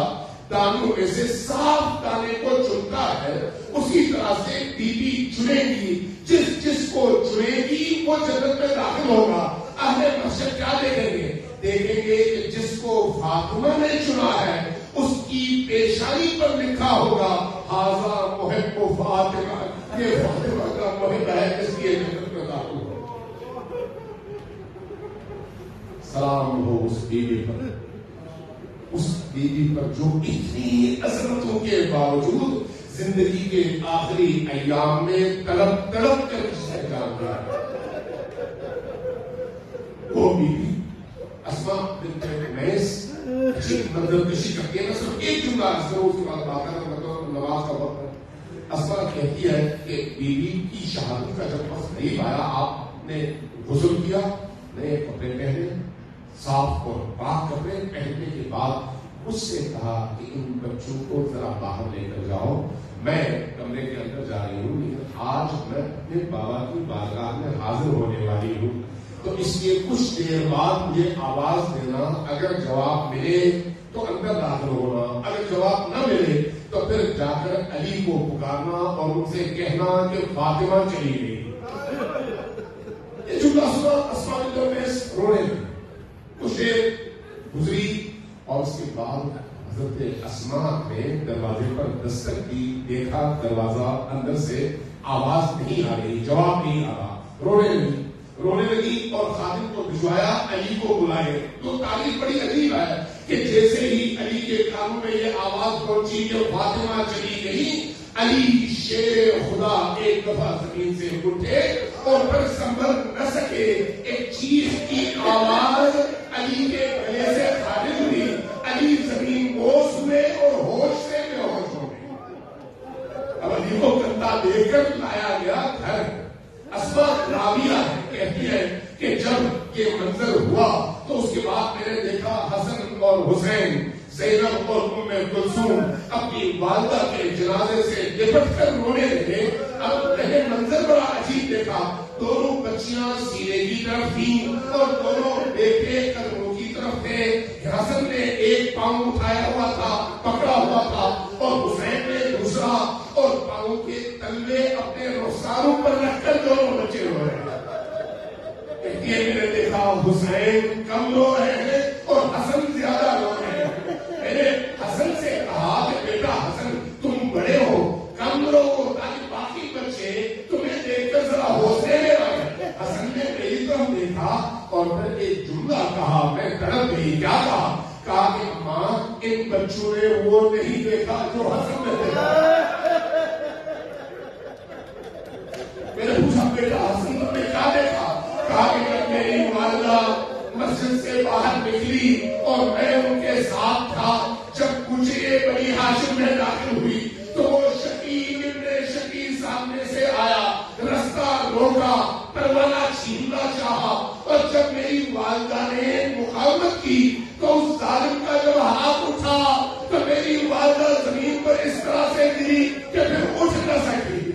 دانوں میں سے صاف دانے کو چنتا ہے، اسی طرح سے بیوی چنے گی، جس کو چنے گی وہ جنت میں داخل ہوگا۔ اہل محشر کیا دیکھیں گے؟ دیکھیں گے کہ جس کو فاطمہ نے چنا ہے اس کی پیشانی پر لکھا ہوگا ھذا محب فاطمہ، یہ فاطمہ کا محب ہے، اس لیے جنت میں داخل ہوگا۔ سلام ہو اس بیوی پر، اس بیوی پر جو اتنی عظمتوں کے باوجود زندگی کے آخری ایام میں تڑپ تڑپ کر جسے جان گیا۔ وہ بیوی اسماء بنت عمیس عجیب منظر کشی کرتی ہے، نہ صرف ایک جملہ ضرور اس کے بعد بات ہے، مطلب نماز کا وقت ہے۔ اسماء کہتی ہے کہ بیوی کی شہادت کا جب وقت قریب آیا، آپ نے غسل کیا، نئے کپڑے پہنے، صاف اور پاک کپڑے پہننے کے بعد اس سے کہا کہ ان بچوں کو ذرا باہر لے کر جاؤ، میں کمرے کے اندر جا رہی ہوں، لیکن آج میں اپنے بابا کی بارگاہ میں حاضر ہونے والی ہوں، تو اس لیے کچھ دیر بعد مجھے آواز دینا، اگر جواب ملے تو اندر داخل ہونا، اگر جواب نہ ملے تو پھر جا کر علی کو پکارنا اور ان سے کہنا کہ فاطمہ چلی گئی۔ یہ جملہ اسماء بنت عمیس رونے لگی، کچھ دیر گزری اور اس کے بعد حضرت اسماء نے دروازے پر دستک کی، دیکھا دروازہ اندر سے آواز نہیں آ رہی، جواب نہیں آ رہا، رونے لگی اور خادم کو بھجوایا علی کو بلائے۔ تو تعریف بڑی عجیب ہے کہ جیسے ہی علی کے کانوں میں یہ آواز پہنچی کہ فاطمہ چلی گئی، علی شیر خدا ایک دفعہ زمین سے اٹھے اور پھر سنبھل نہ سکے، ایک چیخ کی آواز علی کے گلے سے خارج ہوئی، علی زمین بوس ہوئے اور ہوش سے بے ہوش ہو گئے۔ اب علی کو کندھا دے کر لایا گیا گھر۔ اسماء راویہ کہتی ہے کہ جب یہ منظر ہوا تو اس کے بعد میں نے دیکھا حسن اور حسین، زینب اور ام کلثوم اپنی والدہ کے جنازے سے لپٹ کر رونے لگے۔ اب میں نے منظر بڑا عجیب دیکھا، دونوں بچیاں سینے کی طرف تھیں اور دونوں بیٹے قدموں کی طرف تھے۔ حسن نے ایک پاؤں اٹھایا ہوا تھا، پکڑا ہوا تھا، اور حسین نے دوسرا، اور پاؤں کے تلوے اپنے رخساروں پر رکھ کر دونوں بچے رو رہے ہیں۔ میں نے دیکھا حسین کم رو رہے ہیں اور حسن زیادہ رو رہے ہیں۔ میں نے حسن سے کہا کہ بیٹا حسن تم بڑے ہو، کم رو تاکہ باقی بچے تمہیں دیکھ کر ذرا حوصلے میں آئے۔ حسن نے میری طرف دیکھا اور پھر ایک جملہ کہا، میں تڑپ گئی، کیا کہا کہ ماں ان بچوں نے وہ نہیں دیکھا جو حسن نے دیکھا۔ میں نے پوچھا بیٹا حسن تم نے کیا دیکھا؟ کہا کہ جب میری والدہ مسجد سے باہر نکلی اور میں ان کے ساتھ تھا، جب کوچے بنی ہاشم میں داخل ہوئی تو وہ شقیق ابن شقیق سامنے سے آیا، رستہ روکا، پروانہ چھیننا چاہا، اور جب میری والدہ نے مقاومت کی تو اس ظالم کا جب ہاتھ اٹھا تو میری والدہ زمین پر اس طرح سے گری کہ پھر اٹھ نہ سکی۔